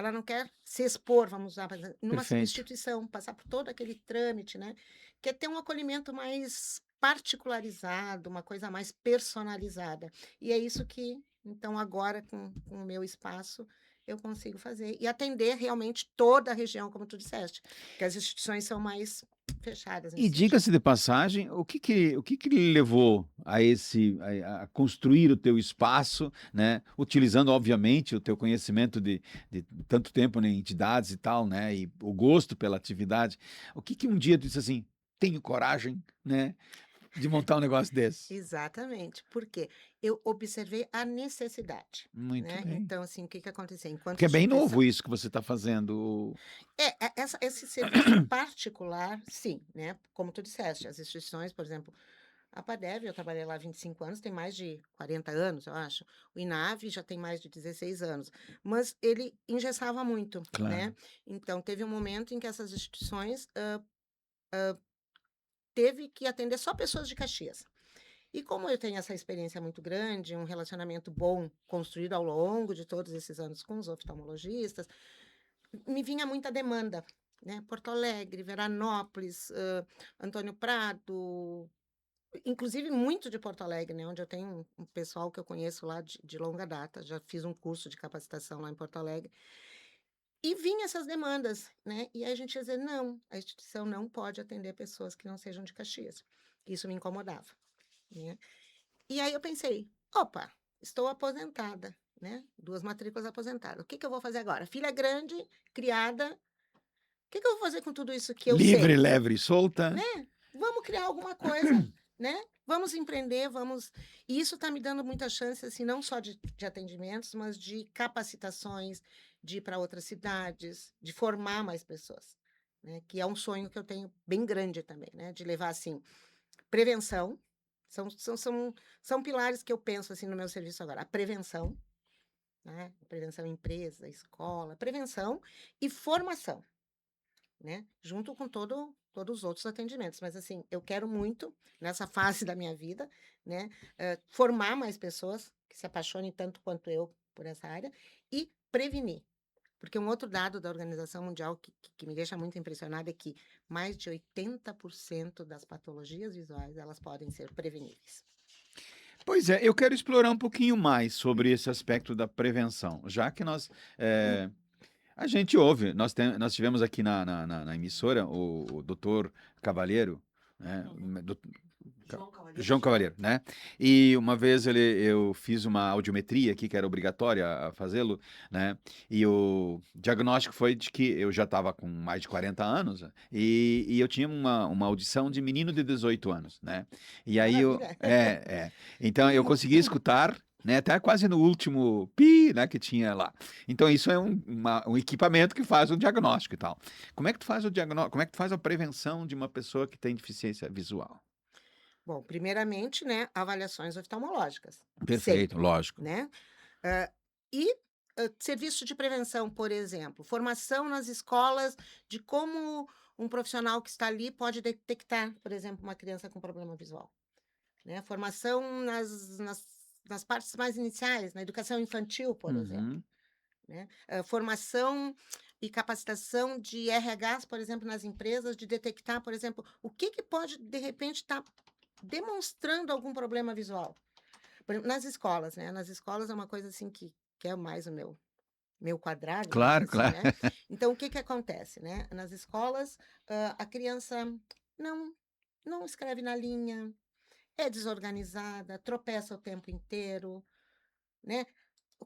ela não quer se expor, vamos usar, por exemplo, numa Perfeito. instituição, passar por todo aquele trâmite, né, quer ter um acolhimento mais particularizado, uma coisa mais personalizada. E é isso que, então, agora com o meu espaço, eu consigo fazer e atender realmente toda a região, como tu disseste, porque as instituições são mais fechadas E nesse sentido. diga-se de passagem, o que que lhe levou a esse a construir o teu espaço, né, utilizando obviamente o teu conhecimento de tanto tempo em entidades e tal, né, e o gosto pela atividade. O que que um dia tu disse assim: "Tenho coragem, né, de montar um negócio desse"? Exatamente, porque eu observei a necessidade, Muito né, bem. então, assim, o que que acontecia, enquanto Porque é bem instituição novo isso que você está fazendo. esse serviço particular, sim, né, como tu disseste, as instituições, por exemplo, a Padeve, eu trabalhei lá há 25 anos, tem mais de 40 anos, eu acho. O INAV já tem mais de 16 anos, mas ele engessava muito, né. Claro. Então teve um momento em que essas instituições, teve que atender só pessoas de Caxias. E como eu tenho essa experiência muito grande, um relacionamento bom construído ao longo de todos esses anos com os oftalmologistas, me vinha muita demanda, né, Porto Alegre, Veranópolis, Antônio Prado, inclusive muito de Porto Alegre, né, onde eu tenho um pessoal que eu conheço lá de longa data, já fiz um curso de capacitação lá em Porto Alegre, e vinha essas demandas, né, e aí a gente ia dizer: "Não, a instituição não pode atender pessoas que não sejam de Caxias". Isso me incomodava, né. E aí eu pensei: "Opa, estou aposentada, né, 2 matrículas aposentada, o que que eu vou fazer agora? Filha grande, criada, o que que eu vou fazer com tudo isso que eu Livre, sei?", leve e solta. né. Vamos criar alguma coisa, né, vamos empreender, vamos e isso está me dando muita chance, assim, não só de atendimentos, mas de capacitações, de ir para outras cidades, de formar mais pessoas, né, que é um sonho que eu tenho bem grande também, né, de levar, assim, prevenção, são pilares que eu penso, assim, no meu serviço agora, a prevenção, né, prevenção em empresa, escola, prevenção e formação, né, junto com todos os outros atendimentos. Mas, assim, eu quero muito, nessa fase da minha vida, né, formar mais pessoas que se apaixonem tanto quanto eu por essa área e prevenir. Porque um outro dado da Organização Mundial que me deixa muito impressionada é que mais de 80% das patologias visuais, elas podem ser preveníveis. Pois é, eu quero explorar um pouquinho mais sobre esse aspecto da prevenção, já que eh, a gente ouve, nós tivemos aqui na emissora o doutor Cavalheiro, né, Uhum. Ca João Cavalheiro? João Cavalheiro, né, e uma vez eu fiz uma audiometria aqui, que era obrigatória a fazê-lo, né, e o diagnóstico foi de que eu já estava com mais de 40 anos, e eu tinha uma audição de menino de 18 anos, né, e aí eu Maravilha. então eu consegui escutar, né, até quase no último "pi", né, que tinha lá. Então isso é um equipamento que faz um diagnóstico e tal. Como é que tu faz a prevenção de uma pessoa que tem deficiência visual? Bom, primeiramente, né, avaliações oftalmológicas, Perfeito, sempre, lógico. né. Hã, e, serviço de prevenção, por exemplo, formação nas escolas de como um profissional que está ali pode detectar, por exemplo, uma criança com problema visual, né. Formação nas partes mais iniciais, na educação infantil, por exemplo, Uhum. né. Formação e capacitação de RHs, por exemplo, nas empresas, de detectar, por exemplo, o que que pode, de repente, estar demonstrando algum problema visual. Por exemplo, nas escolas, né, nas escolas é uma coisa, assim, que é mais o meu quadrado, vamos dizer Claro, assim, claro. né. Então o que que acontece, né, nas escolas, a criança não não escreve na linha, é desorganizada, tropeça o tempo inteiro, né.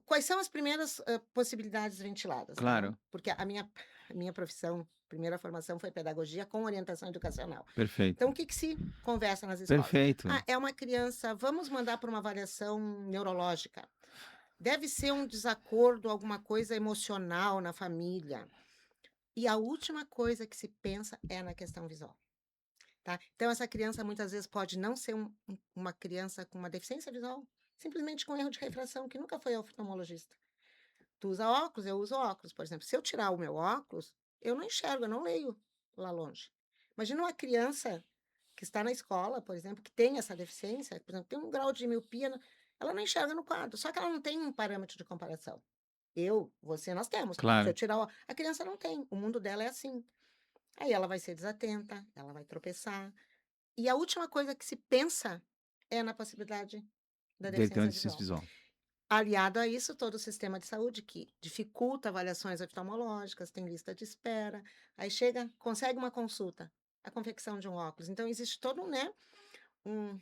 Quais são as primeiras, possibilidades ventiladas, tá. Claro, Porque a minha profissão, primeira formação foi pedagogia com orientação educacional. perfeito. Então o que que se conversa nas escolas? Perfeito. "Ah, é uma criança, vamos mandar para uma avaliação neurológica. Deve ser um desacordo, alguma coisa emocional na família". E a última coisa que se pensa é na questão visual, tá. Então essa criança muitas vezes pode não ser uma criança com uma deficiência visual, simplesmente com erro de refração, que nunca foi ao oftalmologista. Tu usa óculos, eu uso óculos, por exemplo, se eu tirar o meu óculos, eu não enxergo, eu não leio lá longe. Imagina uma criança que está na escola, por exemplo, que tem essa deficiência, por exemplo, tem um grau de miopia, ela não enxerga no quadro, só que ela não tem um parâmetro de comparação. você, nós temos. Se eu Claro. tirar a criança não tem, o mundo dela é assim. Aí ela vai ser desatenta, ela vai tropeçar. E a última coisa que se pensa é na possibilidade da Dele ter uma deficiência deficiência visual. visual. Aliado a isso, todo o sistema de saúde que dificulta avaliações oftalmológicas, tem lista de espera, aí chega, consegue uma consulta, a confecção de um óculos. Então existe todo um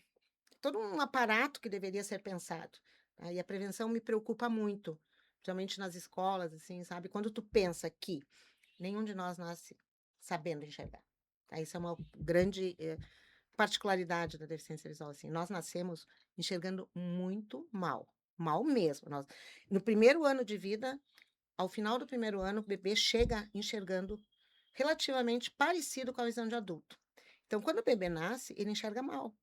todo um aparato que deveria ser pensado, tá, e a prevenção me preocupa muito, principalmente nas escolas, assim, sabe, quando tu pensa que nenhum de nós nasce sabendo enxergar, tá, isso é uma grande, particularidade da deficiência visual, assim, nós nascemos enxergando muito mal, mal mesmo, nós no primeiro ano de vida, ao final do primeiro ano, o bebê chega enxergando relativamente parecido com a visão de adulto. Então, quando o bebê nasce, ele enxerga mal.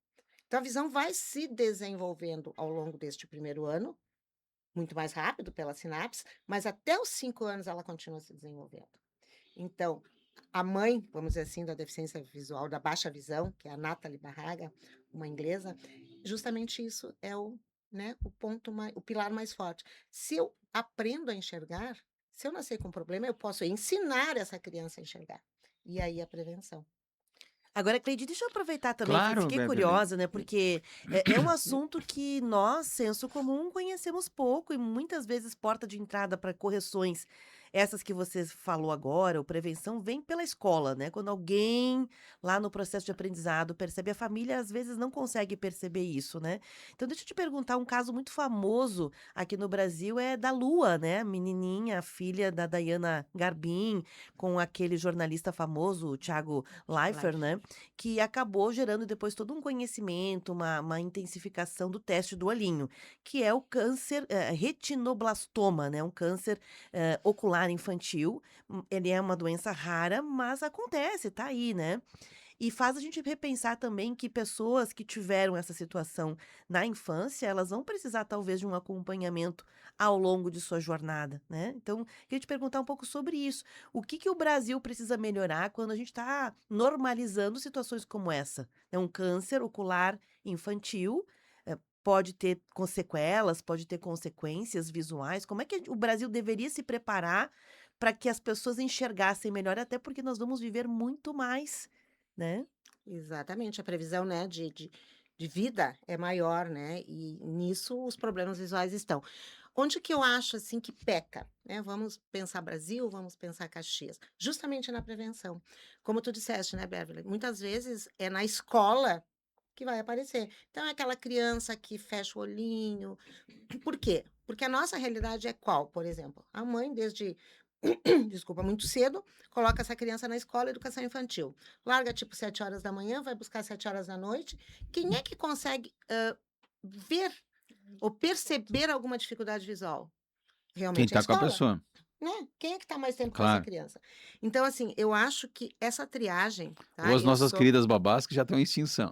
Então, a visão vai se desenvolvendo ao longo deste primeiro ano, muito mais rápido pela sinapse, mas até os 5 anos ela continua se desenvolvendo. Então, a mãe, vamos dizer assim, da deficiência visual, da baixa visão, que é a Nathalie Barraga, uma inglesa, justamente isso é o ponto mais, o pilar mais forte. Se eu aprendo a enxergar, se eu nascer com problema, eu posso ensinar essa criança a enxergar. E aí a prevenção. Agora, Cleide, deixa eu aproveitar também, Claro, fiquei Beverly. curiosa, né? Porque é um assunto que nós, senso comum, conhecemos pouco e muitas vezes porta de entrada para correções, essas que você falou agora, ou prevenção, vem pela escola, né? Quando alguém lá no processo de aprendizado percebe, a família às vezes não consegue perceber isso, né? Então, deixa eu te perguntar, um caso muito famoso aqui no Brasil é da Lua, né? A menininha, a filha da Diana Garbim, com aquele jornalista famoso, o Thiago Leifert, Life. né? Que acabou gerando depois todo um conhecimento, uma intensificação do teste do olhinho, que é o câncer retinoblastoma, né? Um câncer ocular infantil. Ele é uma doença rara, mas acontece, tá aí, né? E faz a gente repensar também que pessoas que tiveram essa situação na infância, elas vão precisar talvez de um acompanhamento ao longo de sua jornada, né? Então, queria te perguntar um pouco sobre isso. O que que o Brasil precisa melhorar quando a gente está normalizando situações como essa? É um câncer ocular infantil, pode ter sequelas, pode ter consequências visuais. Como é que o Brasil deveria se preparar para que as pessoas enxergassem melhor, até porque nós vamos viver muito mais, né? Exatamente, a previsão, né, de vida é maior, né, e nisso os problemas visuais estão. Onde que eu acho, assim, que peca, né, vamos pensar Brasil, vamos pensar Caxias, justamente na prevenção. Como tu disseste, né, Beverly, muitas vezes é na escola que vai aparecer. Então é aquela criança que fecha o olhinho. Por quê? Porque a nossa realidade é qual, por exemplo? A mãe desde desculpa, muito cedo, coloca essa criança na escola, educação infantil. Larga tipo 7 horas da manhã, vai buscar 7 horas da noite. Quem é que consegue ver ou perceber alguma dificuldade visual? Quem Realmente é a tá com a escola, pessoa. né? Quem é que está mais tempo com essa Claro. criança? Então, assim, eu acho que essa triagem, Ou tá? as Eu nossas sou. queridas babás que já estão em extinção.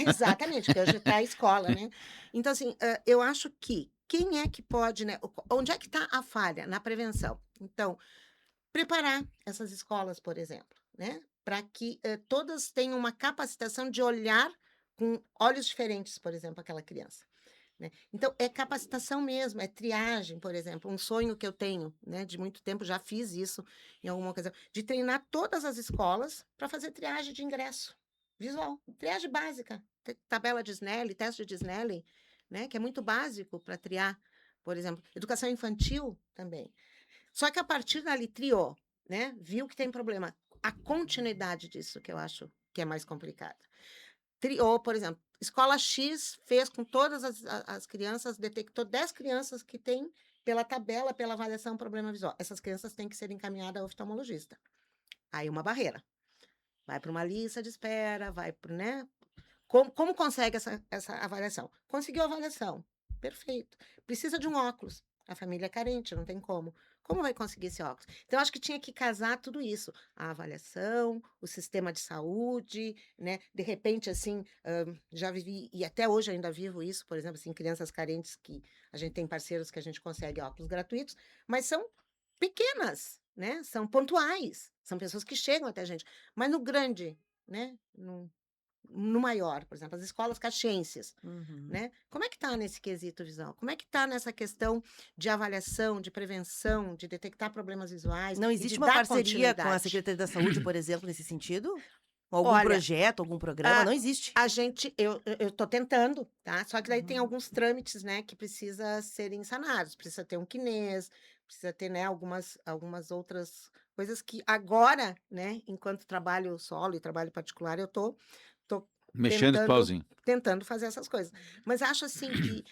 Exatamente, que hoje está a escola, né? Então, assim, eu acho que quem é que pode, né? Onde é que está a falha? Na prevenção. Então, preparar essas escolas, por exemplo, né, para que, todas tenham uma capacitação de olhar com olhos diferentes, por exemplo, aquela criança, né. Então é capacitação mesmo, é triagem, por exemplo, um sonho que eu tenho, né, de muito tempo, já fiz isso em alguma ocasião, de treinar todas as escolas para fazer triagem de ingresso visual, triagem básica, tabela de Snellen, teste de Snellen, né, que é muito básico para triar, por exemplo. Educação infantil também. Só que a partir dali triou, né, viu que tem problema. A continuidade disso que eu acho que é mais complicada. Triou, por exemplo, escola X fez com todas as crianças, detectou 10 crianças que têm, pela tabela, pela avaliação, problema visual. Essas crianças têm que ser encaminhadas ao oftalmologista. Aí uma barreira. Vai para uma lista de espera, vai para, né? Como consegue essa avaliação? Conseguiu a avaliação. Perfeito. Precisa de um óculos. A família é carente, não tem como. Como vai conseguir esse óculos? Então, acho que tinha que casar tudo isso. A avaliação, o sistema de saúde, né? De repente, assim, já vivi, e até hoje ainda vivo isso, por exemplo, assim, crianças carentes que a gente tem parceiros que a gente consegue óculos gratuitos, mas são pequenas, né? São pontuais. São pessoas que chegam até a gente. Mas no grande, né? no maior, por exemplo, as escolas caxienses, Uhum. né? Como é que está nesse quesito visual? Como é que está nessa questão de avaliação, de prevenção, de detectar problemas visuais Não e de existe uma dar parceria com a continuidade? Secretaria da Saúde, por exemplo, nesse sentido? Algum Olha, projeto, algum programa? a, Não existe. a gente, eu estou tentando, tá? Só que daí tem Uhum. alguns trâmites, né, que precisa serem sanados. Precisa ter um kinês, precisa ter, né, algumas outras coisas que agora, né, enquanto trabalho solo e trabalho particular, eu tô Mexendo tentando sozinho. tentando fazer essas coisas. Mas acho assim que,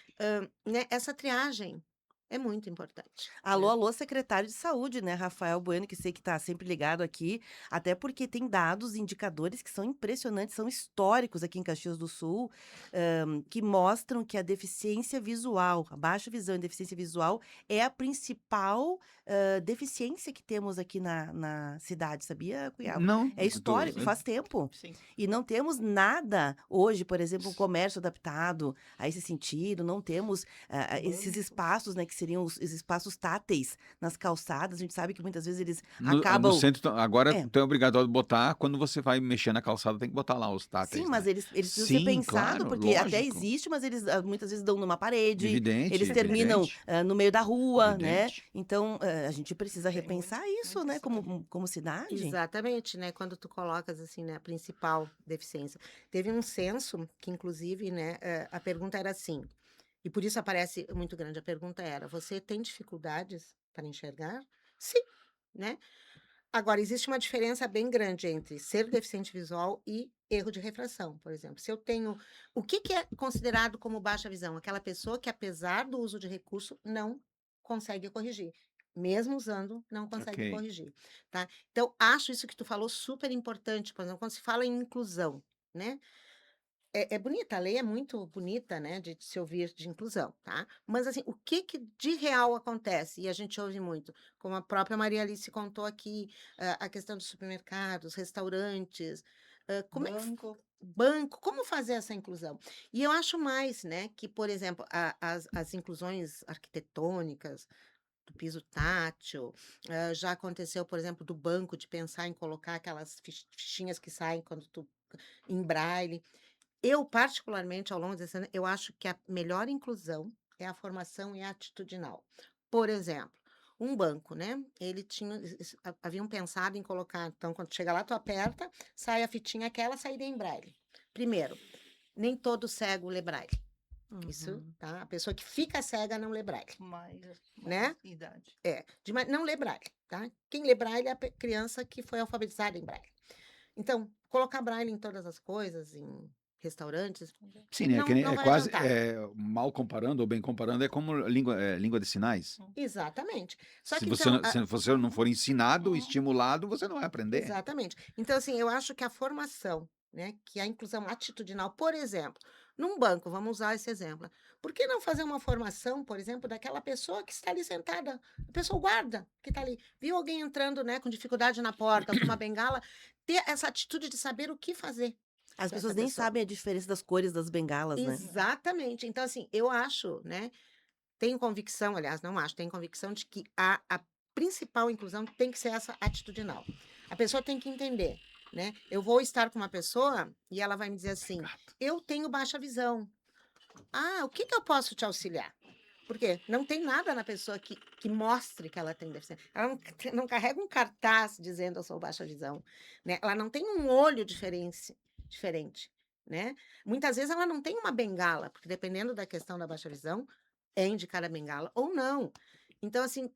né, essa triagem é muito importante, Alô, né? alô, secretário de saúde, né, Rafael Bueno, que sei que está sempre ligado aqui, até porque tem dados, indicadores que são impressionantes, são históricos aqui em Caxias do Sul, que mostram que a deficiência visual, a baixa visão e deficiência visual é a principal deficiência que temos aqui na cidade, sabia, Cunhal? Não, É histórico, faz tempo. Sim. E não temos nada hoje, por exemplo, um comércio adaptado a esse sentido, não temos esses Bancos. espaços, né, que seriam os espaços táteis nas calçadas. A gente sabe que muitas vezes eles no acabam. centro, agora É, tu é obrigado a botar, quando você vai mexer na calçada, tem que botar lá os sim, táteis, mas né? eles precisam ser Sim, pensados, claro, porque até lógico. existe, mas eles muitas vezes dão numa parede, Evidente, eles terminam evidente, no meio da rua, né? evidente. Então, a gente precisa Tem repensar isso, muita né, história. como cidade. Exatamente, né? Quando tu colocas assim, né, a principal deficiência. Teve um censo que, inclusive, né, a pergunta era assim, e por isso aparece muito grande. A pergunta era: você tem dificuldades para enxergar? Sim, né? Agora, existe uma diferença bem grande entre ser deficiente visual e erro de refração, por exemplo. Se eu tenho. O que que é considerado como baixa visão? Aquela pessoa que, apesar do uso de recurso, não consegue corrigir. Mesmo usando, não consegue Ok. corrigir, tá? Então, acho isso que tu falou super importante, por exemplo, quando se fala em inclusão, né? É bonita, a lei é muito bonita, né, de se ouvir de inclusão, tá? Mas, assim, o que que de real acontece? E a gente ouve muito, como a própria Maria Alice contou aqui, a questão dos supermercados, restaurantes, como é que Banco. banco, como fazer essa inclusão? E eu acho mais, né, que, por exemplo, as inclusões arquitetônicas, do piso tátil, já aconteceu, por exemplo, do banco de pensar em colocar aquelas fichinhas que saem quando tu em braille. Eu, particularmente, ao longo desse ano, eu acho que a melhor inclusão é a formação e atitudinal. Por exemplo, um banco, né? Ele tinha, haviam pensado em colocar, então, quando chega lá, tu aperta, sai a fitinha aquela, saída em braille. Primeiro, nem todo cego lê braille. Isso, Uhum. tá? A pessoa que fica cega não lê braille, Mais né? idade. Não lê braille, tá? Quem lê braille é a criança que foi alfabetizada em braille. Então, colocar braille em todas as coisas, em restaurantes, Sim, né? não É vai quase, adiantar. mal comparando ou bem comparando, é como língua de sinais. Exatamente. Só Se que você, então, se você não for ensinado, Uhum. estimulado, você não vai aprender. exatamente. Então, assim, eu acho que a formação, né, que a inclusão atitudinal, por exemplo, num banco, vamos usar esse exemplo. Por que não fazer uma formação, por exemplo, daquela pessoa que está ali sentada, a pessoa guarda que está ali, viu alguém entrando, né, com dificuldade na porta, com uma bengala, ter essa atitude de saber o que fazer As com essa pessoas nem pessoa. sabem a diferença das cores das bengalas, né? Exatamente. Então, assim, eu acho, né, tenho convicção, aliás, não acho, tenho convicção de que a principal inclusão tem que ser essa atitudinal. A pessoa tem que entender, né? Eu vou estar com uma pessoa e ela vai me dizer assim: eu tenho baixa visão. Ah, o que que eu posso te auxiliar? Porque não tem nada na pessoa que mostre que ela tem deficiência. Ela não carrega um cartaz dizendo eu sou baixa visão, né? Ela não tem um olho diferente, né? Muitas vezes ela não tem uma bengala, porque dependendo da questão da baixa visão, é indicada a bengala ou não. Então, assim,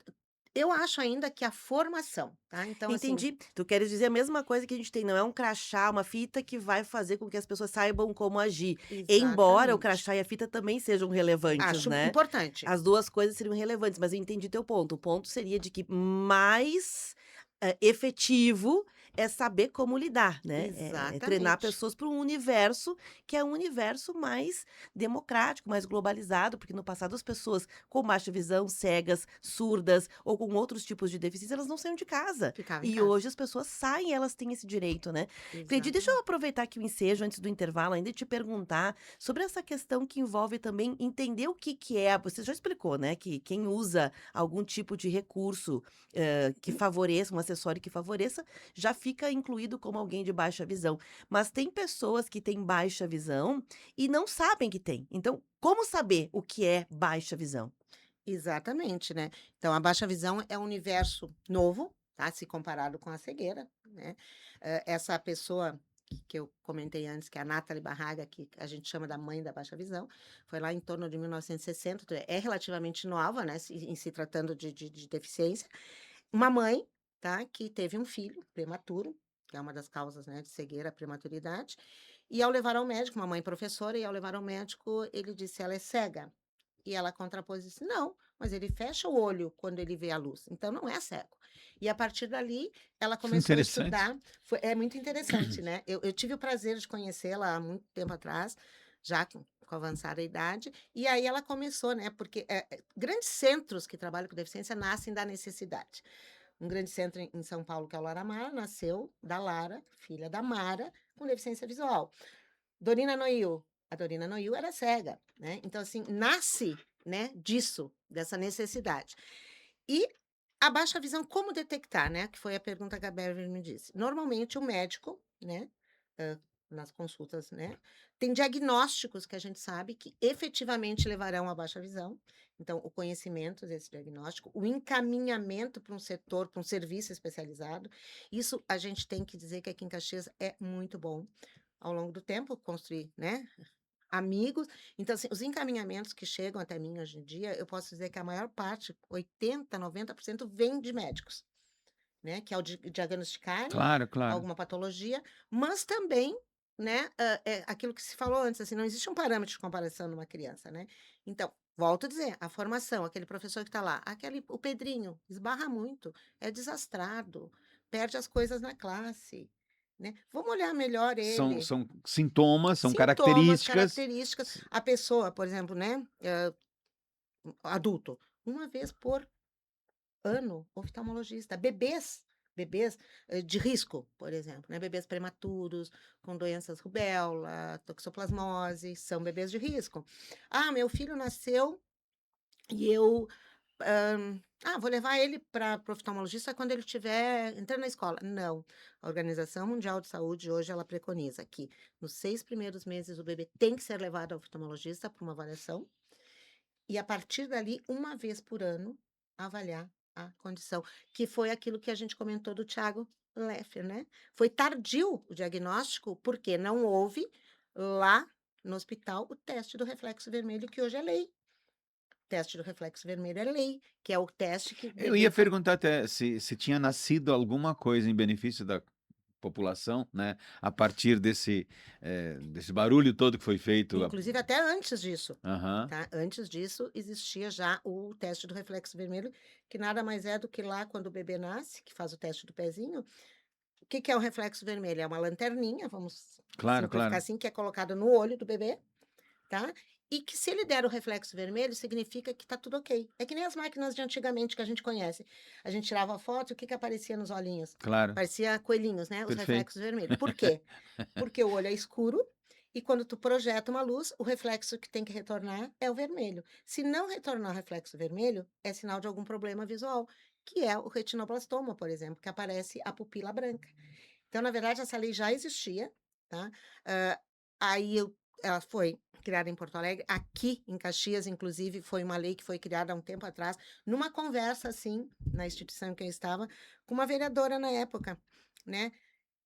eu acho ainda que a formação, tá? Então, assim, Entendi. Tu queres dizer a mesma coisa que a gente tem, não é um crachá, uma fita que vai fazer com que as pessoas saibam como agir. Embora o exatamente. crachá e a fita também sejam relevantes, Acho né? importante. As duas coisas seriam relevantes, mas eu entendi teu ponto. O ponto seria de que mais efetivo é saber como lidar, né? É treinar Exatamente. pessoas para um universo que é um universo mais democrático, mais globalizado, porque no passado as pessoas com baixa visão, cegas, surdas ou com outros tipos de deficiência, elas não saíam de casa. Ficava em E casa. hoje as pessoas saem, elas têm esse direito, né? Cleide, deixa eu Exatamente. aproveitar aqui o ensejo antes do intervalo ainda e te perguntar sobre essa questão que envolve também entender o que é. Você já explicou, né? Que quem usa algum tipo de recurso que favoreça, um acessório que favoreça, já fica incluído como alguém de baixa visão. Mas tem pessoas que têm baixa visão e não sabem que tem. Então, como saber o que é baixa visão? Exatamente, né? Então, a baixa visão é um universo novo, tá? Se comparado com a cegueira, né? Essa pessoa que eu comentei antes, que é a Nathalie Barraga, que a gente chama da mãe da baixa visão, foi lá em torno de 1960, é relativamente nova, né? Em se tratando de deficiência. Uma mãe, tá? Que teve um filho prematuro, que é uma das causas, né, de cegueira, a prematuridade. E ao levar ao médico, uma mãe professora, e ao levar ao médico, ele disse: ela é cega. E ela contrapôs e disse: não, mas ele fecha o olho quando ele vê a luz, então não é cego. E a partir dali, ela começou a Interessante. estudar. É muito interessante, né? Eu tive o prazer de conhecê-la há muito tempo atrás, já com avançada idade, e aí ela começou, né? Porque grandes centros que trabalham com deficiência nascem da necessidade. Um grande centro em São Paulo, que é o Laramar, nasceu da Lara, filha da Mara, com deficiência visual. Dorina Noil. A Dorina Noil era cega, né? Então, assim, nasce, né, disso, dessa necessidade. E a baixa visão, como detectar, né? Que foi a pergunta que a Beverly me disse. Normalmente, o médico, né, ah, nas consultas, né, tem diagnósticos que a gente sabe que efetivamente levarão à baixa visão. Então, o conhecimento desse diagnóstico, o encaminhamento para um setor, para um serviço especializado. Isso a gente tem que dizer que aqui em Caxias é muito bom ao longo do tempo, construir, né, amigos. Então, assim, os encaminhamentos que chegam até mim hoje em dia, eu posso dizer que a maior parte, 80, 90%, vem de médicos, né, que é o diagnosticarem Claro, claro. alguma patologia, mas também, né, aquilo que se falou antes, assim, não existe um parâmetro de comparação numa criança, né? Então, volto a dizer, a formação, aquele professor que está lá, o Pedrinho, esbarra muito, é desastrado, perde as coisas na classe, né? Vamos olhar melhor São, ele. são sintomas, são Sintomas, características. características. A pessoa, por exemplo, né, adulto, uma vez por ano, oftalmologista. Bebês de risco, por exemplo, né? Bebês prematuros, com doenças rubéola, toxoplasmose, são bebês de risco. Ah, meu filho nasceu e eu vou levar ele para o oftalmologista quando ele estiver entrando na escola. Não. A Organização Mundial de Saúde hoje ela preconiza que nos 6 primeiros meses o bebê tem que ser levado ao oftalmologista para uma avaliação e a partir dali, uma vez por ano, avaliar a condição, que foi aquilo que a gente comentou do Thiago Leffer, né? Foi tardio o diagnóstico, porque não houve lá no hospital o teste do reflexo vermelho, que hoje é lei. Teste do reflexo vermelho é lei, que é o teste que o Eu bebê ia perguntar até se tinha nascido alguma coisa em benefício da população, né? A partir desse barulho todo que foi feito. inclusive até antes disso, Aham, tá? Antes disso, existia já o teste do reflexo vermelho, que nada mais é do que lá quando o bebê nasce, que faz o teste do pezinho. O que que é o reflexo vermelho? É uma lanterninha, vamos claro, simplificar claro. assim, que é colocada no olho do bebê, tá? E que se ele der o reflexo vermelho, significa que tá tudo ok. É que nem as máquinas de antigamente que a gente conhece. A gente tirava a foto e o que que aparecia nos olhinhos? Claro, Parecia coelhinhos, né? Os perfeito. reflexos vermelhos. Por quê? Porque o olho é escuro e quando tu projeta uma luz, o reflexo que tem que retornar é o vermelho. Se não retornar o reflexo vermelho, é sinal de algum problema visual, que é o retinoblastoma, por exemplo, que aparece a pupila branca. Então, na verdade, essa lei já existia, tá? Hã, ela foi criada em Porto Alegre, aqui em Caxias, inclusive, foi uma lei que foi criada há um tempo atrás, numa conversa, assim, na instituição em que eu estava, com uma vereadora na época, né.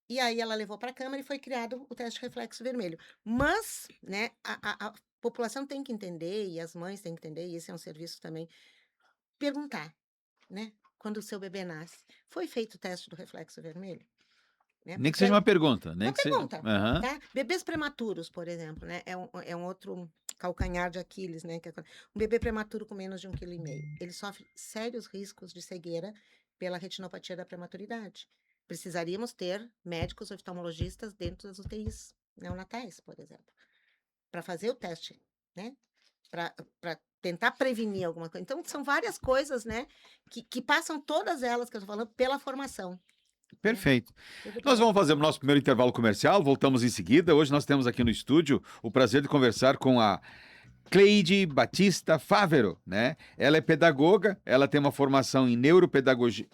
E aí ela levou para a Câmara e foi criado o teste de reflexo vermelho. Mas, né, a população tem que entender, e as mães têm que entender, e esse é um serviço também, perguntar, né, quando o seu bebê nasce: "Foi feito o teste do reflexo vermelho?", né, Nem que porque seja uma pergunta, nem uma que seja. pergunta, Aham, tá? Bebês prematuros, por exemplo, né, é um outro calcanhar de Aquiles, né, que é um bebê prematuro com menos de 1,5 kg, ele sofre sérios riscos de cegueira pela retinopatia da prematuridade. Precisaríamos ter médicos oftalmologistas dentro das UTIs neonatais, por exemplo, para fazer o teste, né, para tentar prevenir alguma coisa. Então são várias coisas, né, que passam todas elas que eu tô falando pela formação, né. perfeito. Tudo Nós pela vamos fazer o nosso primeiro intervalo comercial, voltamos em seguida. Hoje nós temos aqui no estúdio o prazer de conversar com a Cleide Batista Fávero, né? Ela é pedagoga, ela tem uma formação em neuropedagogia,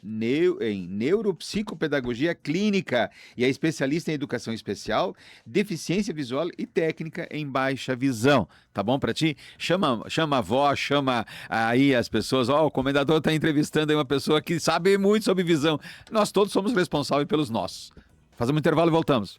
em neuropsicopedagogia clínica e é especialista em educação especial, deficiência visual e técnica em baixa visão. Tá bom pra ti? Chama a avó, chama aí as pessoas. Ó, o comendador tá entrevistando aí uma pessoa que sabe muito sobre visão. Nós todos somos responsáveis pelos nossos. Fazemos um intervalo e voltamos.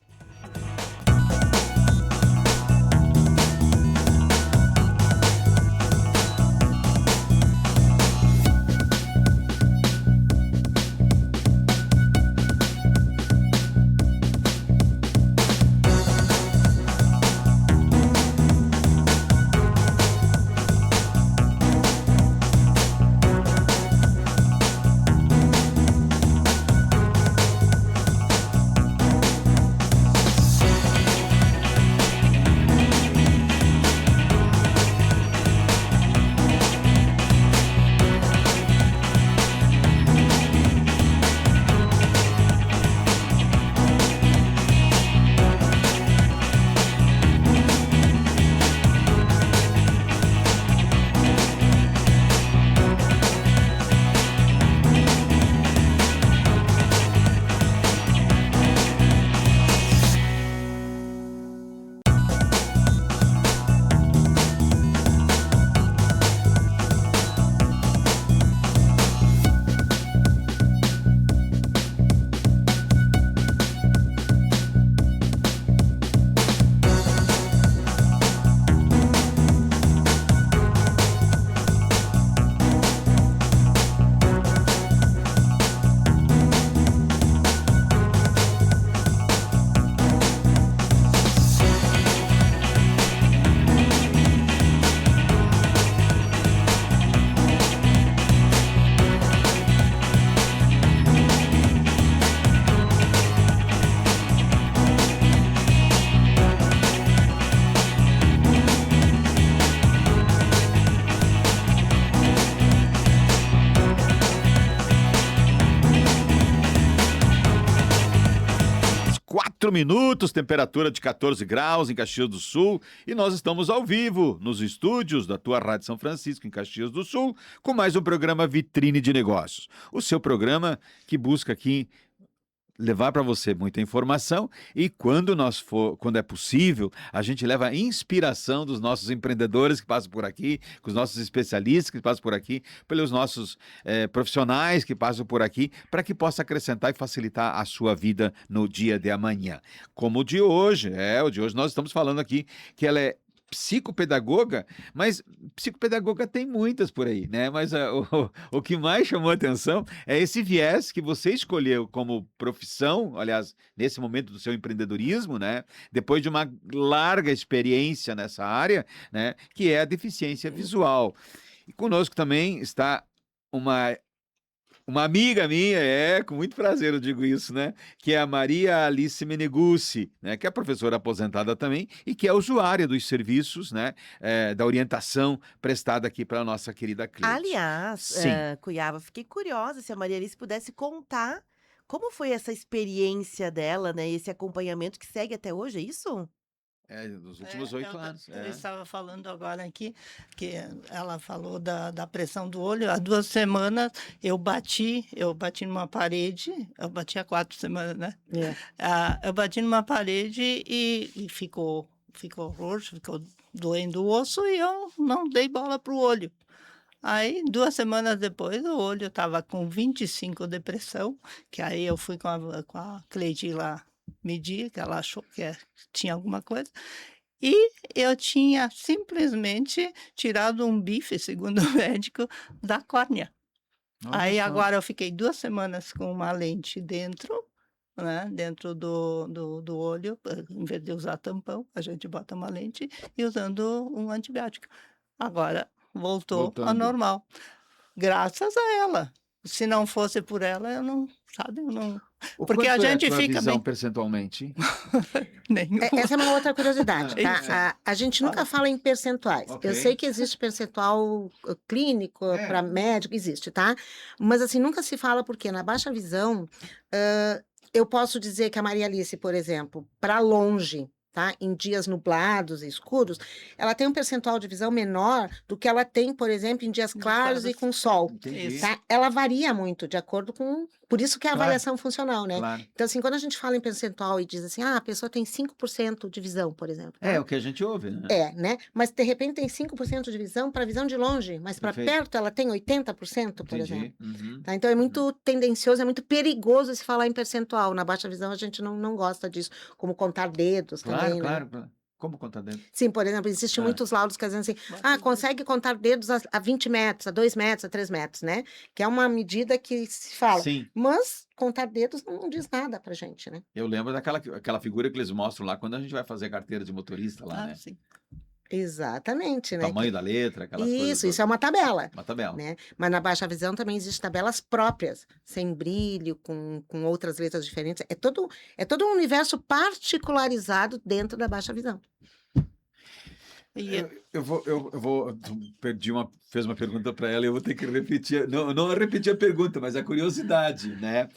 Minutos, temperatura de 14 graus em Caxias do Sul, e nós estamos ao vivo nos estúdios da tua Rádio São Francisco, em Caxias do Sul, com mais um programa Vitrine de Negócios. O seu programa que busca aqui levar para você muita informação e quando é possível, a gente leva a inspiração dos nossos empreendedores que passam por aqui, com os nossos especialistas que passam por aqui, pelos nossos profissionais que passam por aqui, para que possa acrescentar e facilitar a sua vida no dia de amanhã. Como o de hoje, nós estamos falando aqui que ela é psicopedagoga, mas psicopedagoga tem muitas por aí, né? Mas o que mais chamou a atenção é esse viés que você escolheu como profissão, aliás, nesse momento do seu empreendedorismo, né? Depois de uma larga experiência nessa área, né? Que é a deficiência visual. E conosco também está uma amiga minha, com muito prazer eu digo isso, né? Que é a Maria Alice Meneguzzi, né? Que é professora aposentada também e que é usuária dos serviços, né? Da orientação prestada aqui para a nossa querida Cleide. Aliás, Sim. Cuiaba, fiquei curiosa se a Maria Alice pudesse contar como foi essa experiência dela, né? Esse acompanhamento que segue até hoje, é isso? Dos últimos 8 anos. Eu estava falando agora aqui, que ela falou da pressão do olho. Há 2 semanas eu bati numa parede, eu bati há 4 semanas, né? Eu bati numa parede e ficou roxo, ficou doendo o osso e eu não dei bola para o olho. Aí, 2 semanas depois, o olho estava com 25 de pressão, que aí eu fui com a Cleide lá medir, que ela achou que tinha alguma coisa. E eu tinha simplesmente tirado um bife, segundo o médico, da córnea. Aí agora eu fiquei 2 semanas com uma lente dentro, né, dentro do olho, em vez de usar tampão, a gente bota uma lente e usando um antibiótico. Agora voltou ao Voltando. normal, graças a ela. Se não fosse por ela, eu não, sabe, eu não... Porque a Quanto gente é a tua fica visão bem... percentualmente? Nenhuma. Essa é uma outra curiosidade, Isso. tá? A gente nunca fala em percentuais. Ok. Eu sei que existe percentual clínico para médico, existe, tá? Mas assim, nunca se fala porque na baixa visão, eu posso dizer que a Maria Alice, por exemplo, para longe, tá? Em dias nublados e escuros, ela tem um percentual de visão menor do que ela tem, por exemplo, em dias claros e com sol, Entendi. Isso. tá? Ela varia muito de acordo com... Por isso que é a Claro. avaliação funcional, né? Claro. Então, assim, quando a gente fala em percentual e diz assim, a pessoa tem 5% de visão, por exemplo, É tá? o que a gente ouve, né? Né? Mas, de repente, tem 5% de visão para visão de longe, mas para Perfeito. perto ela tem 80%, por exemplo. Entendi. Uhum. Tá? Então, é muito tendencioso, é muito perigoso se falar em percentual. Na baixa visão, a gente não gosta disso, como contar dedos Claro, também, né? claro. Como contar dentro? Sim, por exemplo, existem Ah. muitos laudos que dizem assim, Bastante. consegue contar dedos a 20 metros, a 2 metros, a 3 metros, né? Que é uma medida que se fala. Sim. Mas contar dedos não diz nada pra gente, né? Eu lembro aquela figura que eles mostram lá quando a gente vai fazer carteira de motorista lá, né? Sim. Exatamente, O né? tamanho da letra, aquelas coisas Isso é uma tabela. Uma tabela. Né? Mas na baixa visão também existem tabelas próprias, sem brilho, com outras letras diferentes. É todo um universo particularizado dentro da baixa visão. E Eu vou fez uma pergunta para ela e eu vou ter que repetir, não repetir a pergunta, mas a curiosidade, né?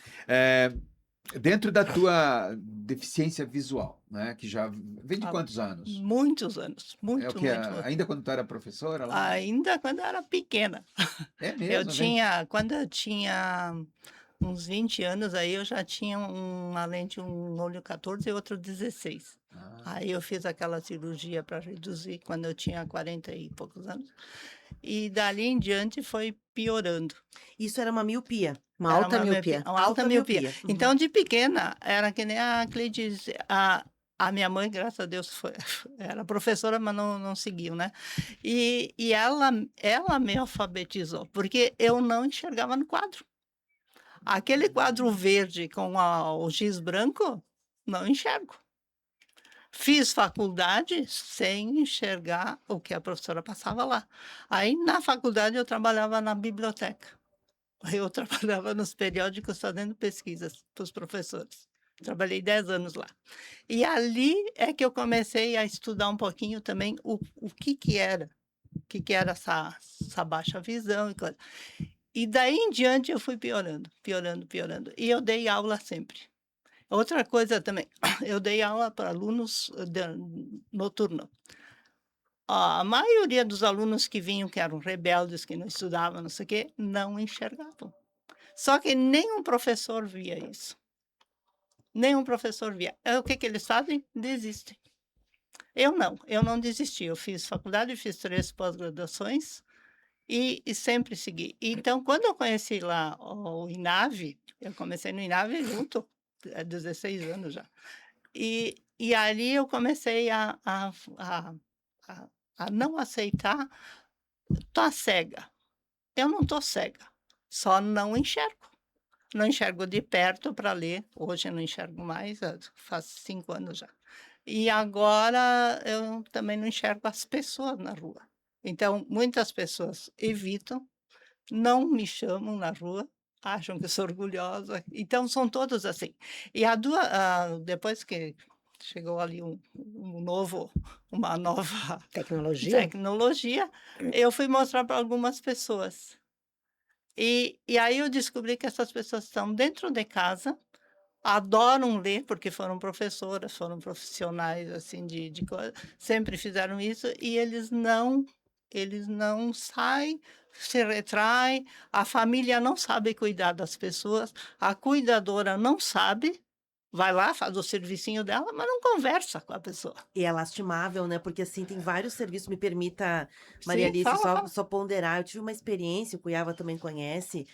Dentro da tua deficiência visual, né? Que já vem de Há quantos anos? muitos anos, É muito, o que muito. ainda quando tu era professora lá? Ainda quando eu era pequena. É Eu mesmo, vem. quando eu tinha uns 20 anos, aí eu já tinha uma lente, um olho 14 e outro 16. Ah, Aí eu fiz aquela cirurgia para reduzir quando eu tinha 40 e poucos anos. E dali em diante foi piorando. Isso era uma miopia. Uma Era alta uma miopia. uma alta miopia. Uhum. Então, de pequena, era que nem a Cleide disse, a minha mãe, graças a Deus, era professora, mas não seguiu, né? E ela me alfabetizou, porque eu não enxergava no quadro. Aquele quadro verde com o giz branco, não enxergo. Fiz faculdade sem enxergar o que a professora passava lá. Aí, na faculdade, eu trabalhava na biblioteca. Eu trabalhava nos periódicos fazendo pesquisas para os professores. Trabalhei 10 anos lá. E ali é que eu comecei a estudar um pouquinho também o que era. O que era essa baixa visão e coisa. E daí em diante eu fui piorando. E eu dei aula sempre. Outra coisa também, eu dei aula para alunos noturno. A maioria dos alunos que vinham, que eram rebeldes, que não estudavam, não sei o quê, não enxergavam. Só que nenhum professor via isso. Nenhum professor via. O que eles fazem? Desistem. Eu não desisti. Eu fiz faculdade, fiz 3 pós-graduações e sempre segui. Então, quando eu conheci lá o INAVE, eu comecei no INAVE junto, há 16 anos já. E ali eu comecei a não aceitar, tô cega. Eu não tô cega, só não enxergo. Não enxergo de perto para ler, hoje eu não enxergo mais, faz 5 anos já. E agora eu também não enxergo as pessoas na rua. Então, muitas pessoas evitam, não me chamam na rua, acham que eu sou orgulhosa. Então, são todos assim. E depois que chegou ali uma nova tecnologia, eu fui mostrar para algumas pessoas. E aí eu descobri que essas pessoas estão dentro de casa, adoram ler, porque foram professoras, foram profissionais assim de coisa, sempre fizeram isso, e eles não saem, se retraem, a família não sabe cuidar das pessoas, a cuidadora não sabe, vai lá, faz o servicinho dela, mas não conversa com a pessoa. E é lastimável, né? Porque assim, tem vários serviços, me permita, Maria Sim, Alice, fala. só ponderar. Eu tive uma experiência, o Cuiava também conhece,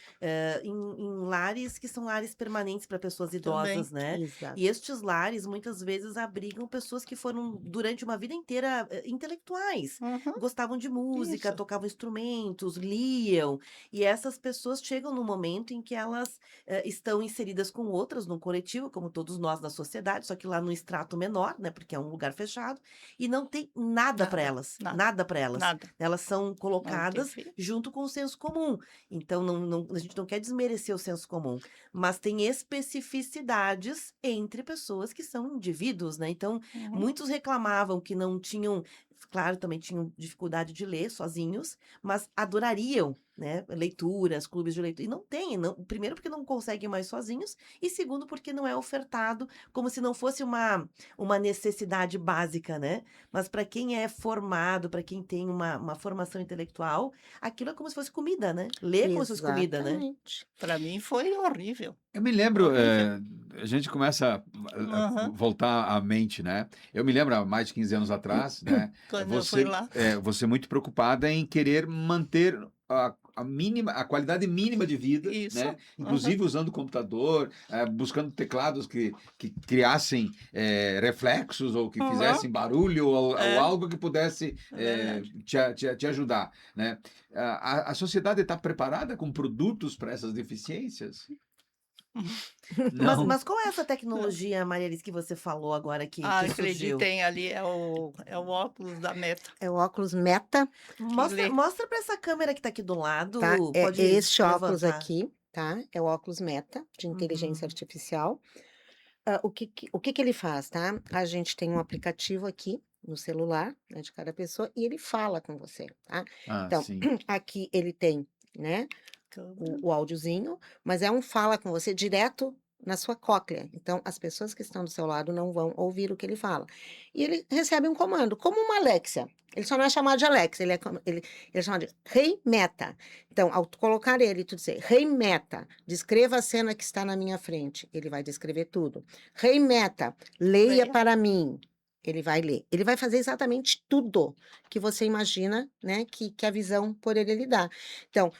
em lares que são lares permanentes para pessoas idosas, né? Exato. E estes lares, muitas vezes, abrigam pessoas que foram, durante uma vida inteira, intelectuais. Uhum. Gostavam de música, Isso. tocavam instrumentos, liam. E essas pessoas chegam no momento em que elas estão inseridas com outras num coletivo, como todos nós na sociedade, só que lá num extrato menor, né? Porque é um lugar fechado, e não tem nada para elas. Nada para elas. Nada. Elas são Não tem colocadas filho. junto com o senso comum. Então, a gente não quer desmerecer o senso comum, mas tem especificidades entre pessoas que são indivíduos, né? Então, Uhum. muitos reclamavam que não tinham claro, também tinham dificuldade de ler sozinhos, mas adorariam, né, leituras, clubes de leitura. E não tem, primeiro porque não conseguem mais sozinhos, e segundo porque não é ofertado, como se não fosse uma necessidade básica, né? Mas para quem é formado, para quem tem uma formação intelectual, aquilo é como se fosse comida, né? Ler é como se fosse comida, né? Exatamente. Para mim foi horrível. Eu me lembro, Horrível. a gente começa a Aham. voltar à mente, né? Eu me lembro, há mais de 15 anos atrás, né? Quando eu fui lá. Você muito preocupada em querer manter a qualidade mínima de vida, Isso. né? Inclusive usando o computador, buscando teclados que criassem reflexos ou que Uhum. fizessem barulho ou É. algo que pudesse É verdade. te ajudar, né? A sociedade está preparada com produtos para essas deficiências? Não. Mas qual é essa tecnologia, Maria Alice, que você falou agora que surgiu? Acreditem, ali é o óculos da Meta. É o óculos Meta, Mostra, lê. mostra para essa câmera que tá aqui do lado. tá? É Pode este óculos levantar. aqui, tá? É o óculos Meta, de inteligência Uhum. artificial. O que ele faz, tá? A gente tem um aplicativo aqui no celular, né, de cada pessoa, e ele fala com você, tá? Então, Sim. aqui ele tem, né, o áudiozinho, mas é um fala com você direto na sua cóclea. Então, as pessoas que estão do seu lado não vão ouvir o que ele fala. E ele recebe um comando, como uma Alexia. Ele só não é chamado de Alexa, ele é chamado de Rei Meta. Então, ao tu colocar ele e tu dizer, Rei Meta, descreva a cena que está na minha frente. Ele vai descrever tudo. Rei Meta, leia Leia. para mim. Ele vai ler. Ele vai fazer exatamente tudo que você imagina, né, que a visão por ele lhe dá. Então,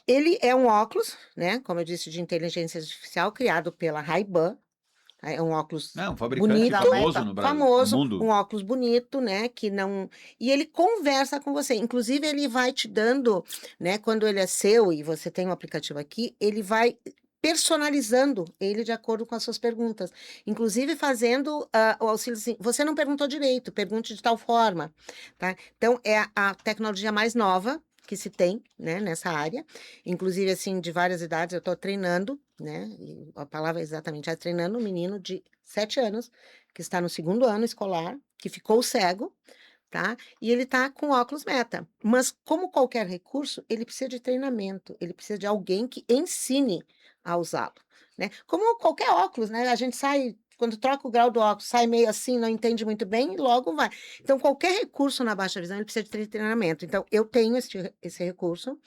ele é um óculos, né, como eu disse, de inteligência artificial, criado pela Ray-Ban. É um óculos Um fabricante bonito, famoso no Brasil, famoso, no mundo. um óculos bonito, né, que não... E ele conversa com você. Inclusive, ele vai te dando, né, quando ele é seu e você tem um aplicativo aqui, ele vai personalizando ele de acordo com as suas perguntas. Inclusive fazendo o auxílio assim, você não perguntou direito, pergunte de tal forma, tá? Então, é a tecnologia mais nova que se tem, né, nessa área. Inclusive, assim, de várias idades, eu estou treinando, né, e a palavra é exatamente, é treinando um menino de 7 anos, que está no 2º ano escolar, que ficou cego, tá? E ele está com óculos Meta. Mas, como qualquer recurso, ele precisa de treinamento, ele precisa de alguém que ensine a usá-lo, né? Como qualquer óculos, né? A gente sai, quando troca o grau do óculos, sai meio assim, não entende muito bem e logo vai. Então, qualquer recurso na baixa visão, ele precisa de treinamento. Então, eu tenho esse recurso,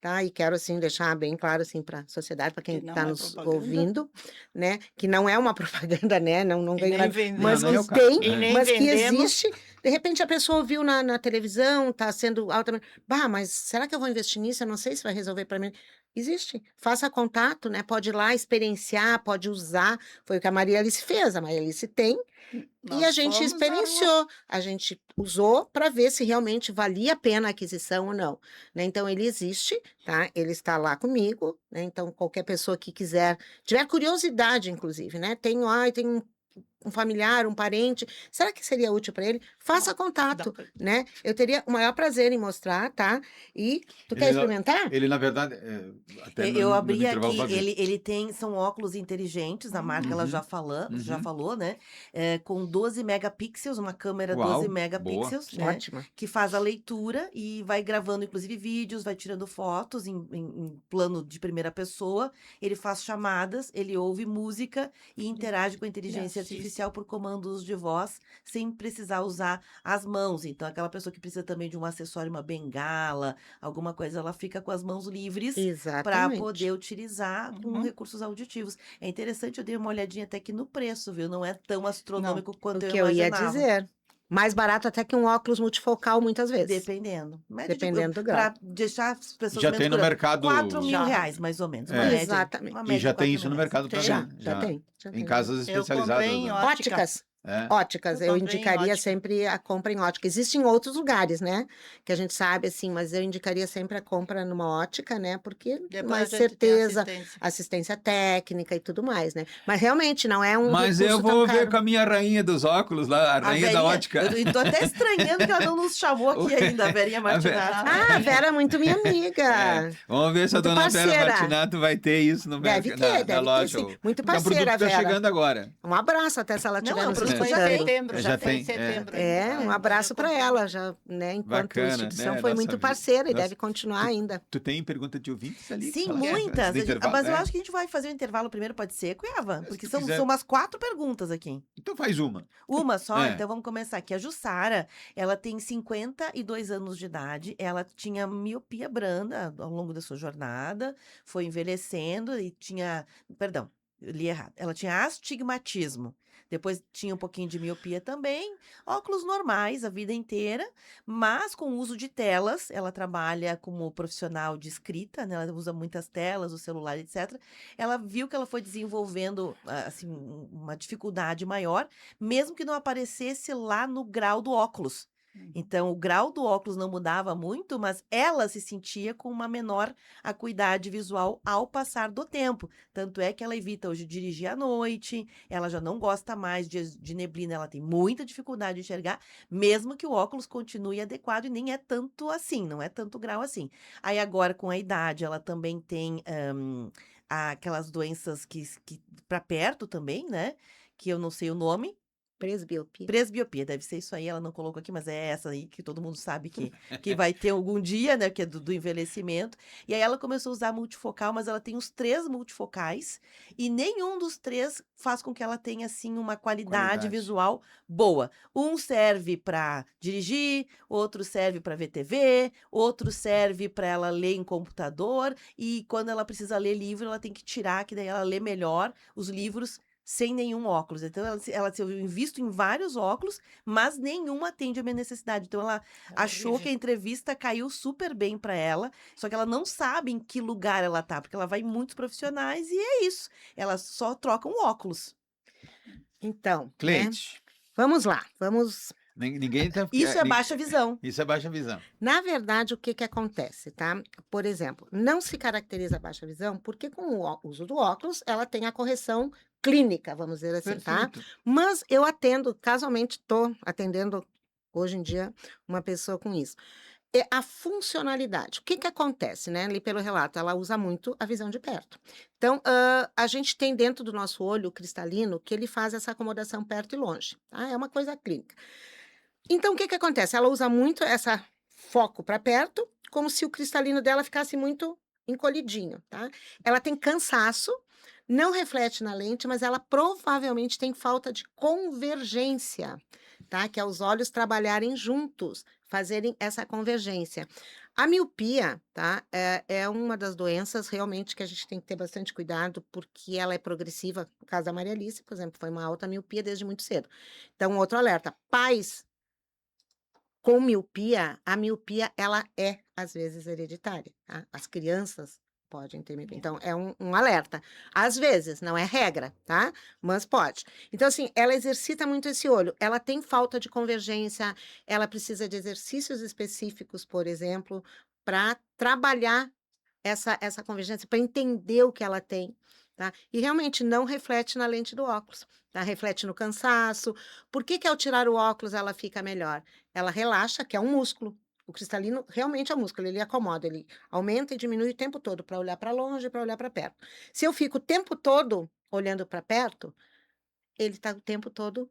tá? E quero, assim, deixar bem claro, assim, para a sociedade, para quem Que não está é nos propaganda. ouvindo, né? Que não é uma propaganda, né? Não E ganho nem nada, vendemos. mas Não, nem é que o caso, tem, né? E nem mas que vendemos. existe. De repente, a pessoa ouviu na televisão, está sendo altamente... Bah, mas será que eu vou investir nisso? Eu não sei se vai resolver para mim. Existe. Faça contato, né? Pode ir lá experienciar, pode usar. Foi o que a Maria Alice fez. A Maria Alice tem e a Nós gente fomos à rua. experienciou. A gente usou para ver se realmente valia a pena a aquisição ou não, né? Então, ele existe, tá? Ele está lá comigo, né? Então, qualquer pessoa que quiser, tiver curiosidade, inclusive, né? Tem um familiar, um parente, será que seria útil para ele? Faça Dá contato, pra- né? Eu teria o maior prazer em mostrar, tá? E tu quer Ele, experimentar? ele, na verdade, até Eu no abri intervalo aqui, pode ver. ele tem, são óculos inteligentes, a marca ela Uhum, já uhum. falou, né? Com 12 megapixels, uma câmera 12 Uau, boa. megapixels, né? Ótima. Que faz a leitura e vai gravando, inclusive, vídeos, vai tirando fotos em plano de primeira pessoa. Ele faz chamadas, ele ouve música e interage com a inteligência assiste. artificial por comandos de voz, sem precisar usar as mãos. Então, aquela pessoa que precisa também de um acessório, uma bengala, alguma coisa, ela fica com as mãos livres para Exatamente. poder utilizar com Uhum. recursos auditivos. É interessante, eu dei uma olhadinha até aqui no preço, viu? Não é tão astronômico O quanto eu que eu ia imaginava. dizer. Mais barato até que um óculos multifocal, muitas vezes. Dependendo. Média Dependendo do grau. para deixar as pessoas Já menos tem no curiosas. mercado. 4 mil Já. reais, mais ou menos. Uma É. média. Exatamente. Uma E média já de tem 4 isso no mil reais. mercado para Tem. Já tem. em casas Eu especializadas. comprei em né? Óticas. É. Óticas, Eu eu comprei em indicaria ótica. sempre a compra em ótica. Existem outros lugares, né? Que a gente sabe, assim, mas eu indicaria sempre a compra numa ótica, né? Porque Depois mais a gente tem certeza, assistência. assistência técnica e tudo mais, né? Mas realmente não é um Mas recurso eu tão vou ver caro. com a minha rainha dos óculos lá, a rainha da velhinha, ótica. eu tô até estranhando que ela não nos chamou aqui ainda, a Verinha Martinato. Ah, a Vera é muito minha amiga. É. Vamos ver se a Muito dona Vera parceira. Martinato vai ter isso no Deve mercado, ter, na loja. sim. Muito Porque o parceira, produto está Vera. chegando agora. Um abraço até se ela Não, estiver é um nos produto escutando. Já tem. setembro, Já já foi tem, em setembro. Um abraço para ela, já, né? Enquanto Bacana, instituição né? foi Nossa muito vida. parceira e Nossa, deve continuar ainda. Tu tem pergunta de ouvintes ali? Sim, Fala, antes muitas. do intervalo? Mas eu É. acho que a gente vai fazer o intervalo primeiro, pode ser, Cuiava? Se Porque tu são quiser. umas 4 perguntas aqui. Então faz uma. Uma só? É. Então vamos começar aqui. A Jussara, ela tem 52 anos de idade, ela tinha miopia branda ao longo da sua jornada, foi envelhecendo e tinha, perdão, eu li errado. Ela tinha astigmatismo. Depois tinha um pouquinho de miopia também, óculos normais a vida inteira, mas com o uso de telas, ela trabalha como profissional de escrita, né? Ela usa muitas telas, o celular, etc. Ela viu que ela foi desenvolvendo assim uma dificuldade maior, mesmo que não aparecesse lá no grau do óculos. Então, o grau do óculos não mudava muito, mas ela se sentia com uma menor acuidade visual ao passar do tempo. Tanto é que ela evita hoje dirigir à noite, ela já não gosta mais de neblina, ela tem muita dificuldade de enxergar, mesmo que o óculos continue adequado e nem é tanto assim, não é tanto grau assim. Aí agora, com a idade, ela também tem aquelas doenças que para perto também, né? Que eu não sei o nome. Presbiopia. Presbiopia, deve ser isso aí, ela não colocou aqui, mas é essa aí que todo mundo sabe que vai ter algum dia, né, que é do envelhecimento. E aí ela começou a usar multifocal, mas ela tem os 3 multifocais e nenhum dos 3 faz com que ela tenha, assim, uma qualidade visual boa. Um serve para dirigir, outro serve para ver TV, outro serve para ela ler em computador e quando ela precisa ler livro, ela tem que tirar, que daí ela lê melhor os livros sem nenhum óculos. Então, eu invisto em vários óculos, mas nenhum atende a minha necessidade. Então, ela achou que a entrevista caiu super bem para ela, só que ela não sabe em que lugar ela tá, porque ela vai em muitos profissionais e é isso. Elas só trocam óculos. Então, né? Cleide, Vamos lá, vamos. ninguém tá. Isso é baixa visão. Isso é baixa visão. Na verdade, o que acontece, tá? Por exemplo, não se caracteriza a baixa visão porque com o uso do óculos ela tem a correção clínica, vamos dizer assim, tá? Perfeito. Mas eu atendo, casualmente estou atendendo hoje em dia uma pessoa com isso. É a funcionalidade. O que acontece, né? Ali pelo relato, ela usa muito a visão de perto. Então, a gente tem dentro do nosso olho cristalino que ele faz essa acomodação perto e longe, tá? É uma coisa clínica. Então, o que acontece? Ela usa muito essa foco para perto, como se o cristalino dela ficasse muito encolhidinho, tá? Ela tem cansaço, não reflete na lente, mas ela provavelmente tem falta de convergência, tá? Que é os olhos trabalharem juntos, fazerem essa convergência. A miopia, tá? É uma das doenças realmente que a gente tem que ter bastante cuidado, porque ela é progressiva. No caso da Maria Alice, por exemplo, foi uma alta miopia desde muito cedo. Então, outro alerta: pais com miopia, a miopia, ela é, às vezes, hereditária, tá? As crianças podem ter miopia. Então, é um alerta. Às vezes, não é regra, tá? Mas pode. Então, assim, ela exercita muito esse olho. Ela tem falta de convergência, ela precisa de exercícios específicos, por exemplo, para trabalhar essa convergência, para entender o que ela tem, tá? E realmente não reflete na lente do óculos, tá? Reflete no cansaço. Por que ao tirar o óculos ela fica melhor? Ela relaxa, que é um músculo. O cristalino realmente é um músculo, ele acomoda, ele aumenta e diminui o tempo todo para olhar para longe e para olhar para perto. Se eu fico o tempo todo olhando para perto, ele está o tempo todo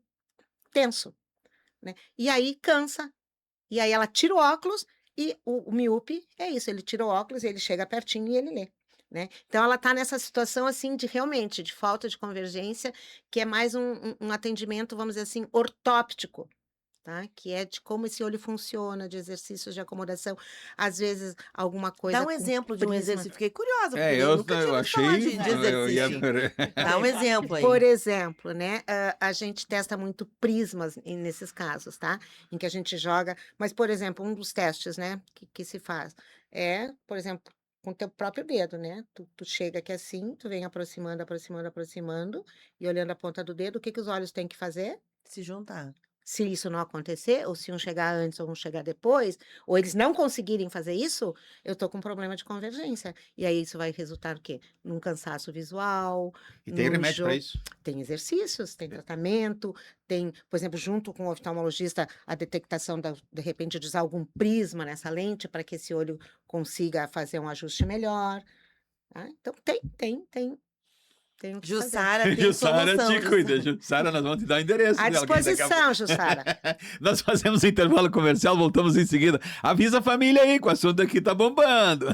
tenso, né? E aí cansa. E aí ela tira o óculos e o míope é isso, ele tira o óculos, ele chega pertinho e ele lê, né? Então ela está nessa situação assim de realmente de falta de convergência, que é mais um atendimento, vamos dizer assim, ortóptico, tá? Que é de como esse olho funciona, de exercícios de acomodação, às vezes alguma Dá coisa um com exemplo de um prisma. exercício. Fiquei curiosa, porque É, eu nunca tinha eu ouvido falar achei. de Eu ia. exercício. Dá um exemplo aí. Por exemplo, né, a gente testa muito prismas nesses casos, tá? Em que a gente joga, mas, por exemplo, um dos testes, né, que se faz é, por exemplo, com o teu próprio dedo, né? Tu chega aqui assim, tu vem aproximando, aproximando, aproximando, e olhando a ponta do dedo, o que os olhos têm que fazer? Se juntar. Se isso não acontecer, ou se um chegar antes ou um chegar depois, ou eles não conseguirem fazer isso, eu tô com um problema de convergência. E aí isso vai resultar o quê? Num cansaço visual, E tem num remédio para enjoo. isso? Tem exercícios, tem tratamento, tem, por exemplo, junto com o oftalmologista, a detectação de repente, de usar algum prisma nessa lente para que esse olho consiga fazer um ajuste melhor. Tá? Então, tem tenho que fazer. Jussara tem Jussara solução. te cuida. Jussara, nós vamos te dar o endereço À de alguém daqui a disposição, Jussara. Nós fazemos um intervalo comercial, voltamos em seguida. Avisa a família aí, que o assunto aqui tá bombando.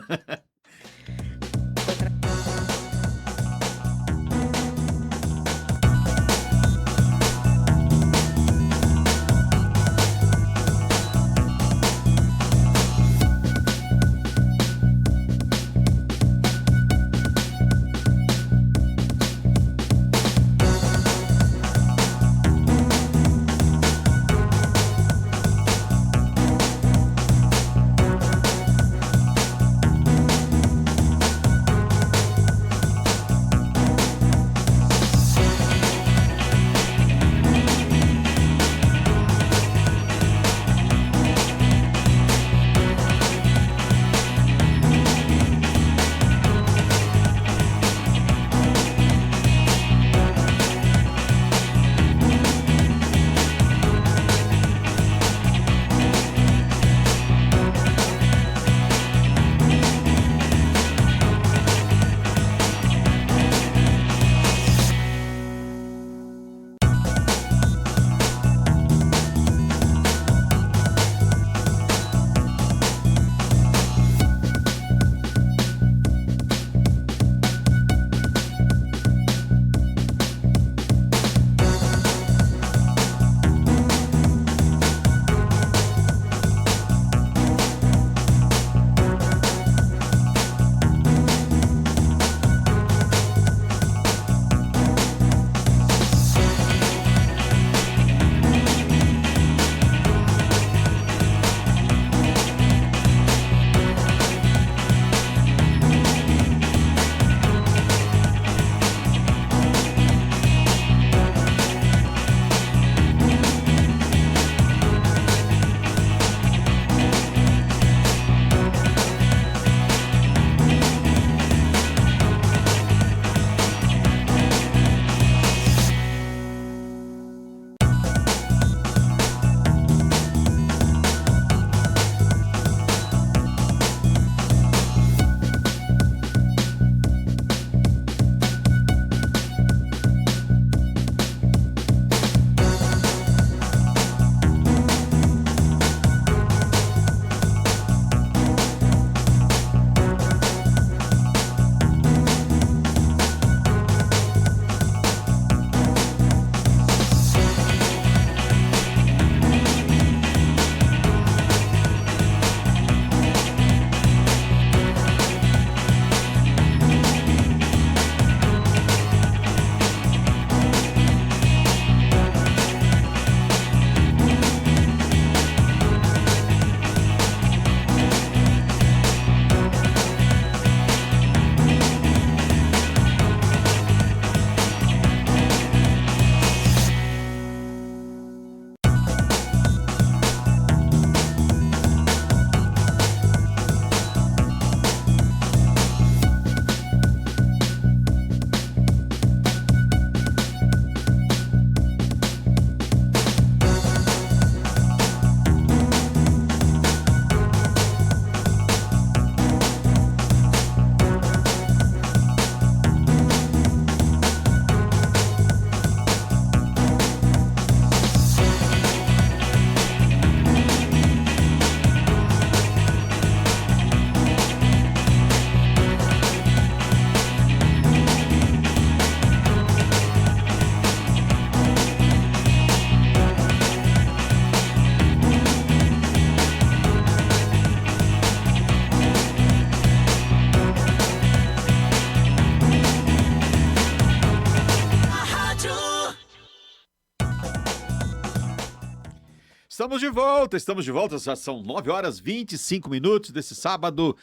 Estamos de volta, já são 9h25 desse sábado,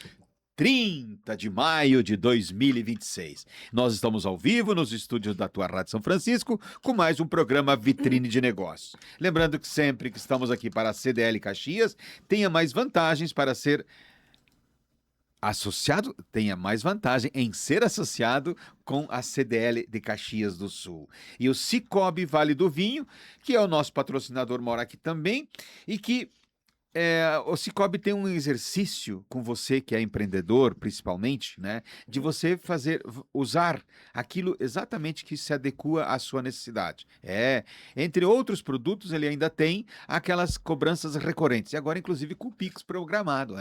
30 de maio de 2026. Nós estamos ao vivo nos estúdios da tua Rádio São Francisco com mais um programa Vitrine de Negócios. Lembrando que sempre que estamos aqui para a CDL Caxias, tenha mais vantagens para ser associado, tenha mais vantagem em ser associado com a CDL de Caxias do Sul. E o Cicobi Vale do Vinho, que é o nosso patrocinador, mora aqui também, e que O Cicobi tem um exercício com você que é empreendedor, principalmente, né? De você usar aquilo exatamente que se adequa à sua necessidade. Entre outros produtos, ele ainda tem aquelas cobranças recorrentes. E agora, inclusive, com o Pix programado.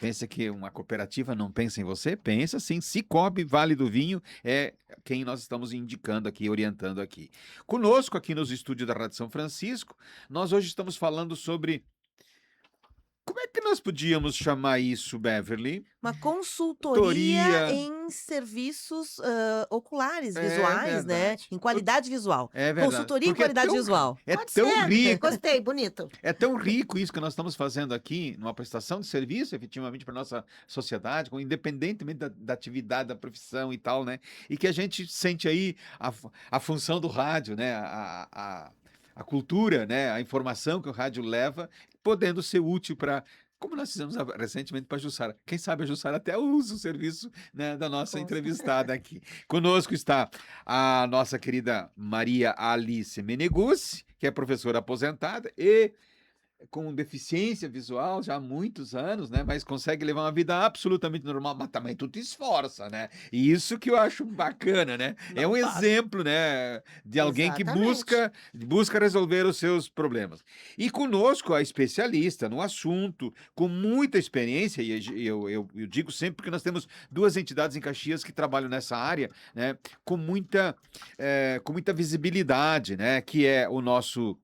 Pensa que uma cooperativa não pensa em você? Pensa sim. Cicobi Vale do Vinho é quem nós estamos indicando aqui, orientando aqui. Conosco, aqui nos estúdios da Rádio São Francisco, nós hoje estamos falando sobre... Como é que nós podíamos chamar isso, Beverly? Uma consultoria Consultoria. em serviços oculares, É visuais, né? verdade. Em qualidade visual. É verdade. Consultoria em Porque é qualidade tão- visual. É Pode tão ser. rico. Gostei, bonito. É tão rico isso que nós estamos fazendo aqui, numa prestação de serviço, efetivamente, para a nossa sociedade, independentemente da atividade, da profissão e tal, né? E que a gente sente aí a função do rádio, né? A cultura, né? A informação que o rádio leva, podendo ser útil para... Como nós fizemos recentemente para a Jussara. Quem sabe a Jussara até usa o serviço, né, da nossa Com entrevistada aqui. Conosco está a nossa querida Maria Alice Meneguzzi, que é professora aposentada e com deficiência visual já há muitos anos, né? Mas consegue levar uma vida absolutamente normal, mas também tu te esforça, né? E isso que eu acho bacana, né? É Não um fácil. exemplo, né? De alguém que Exatamente. busca resolver os seus problemas. E conosco a especialista no assunto, com muita experiência, e eu digo sempre que nós temos duas entidades em Caxias que trabalham nessa área, né? Com muita visibilidade, né? Que é o nosso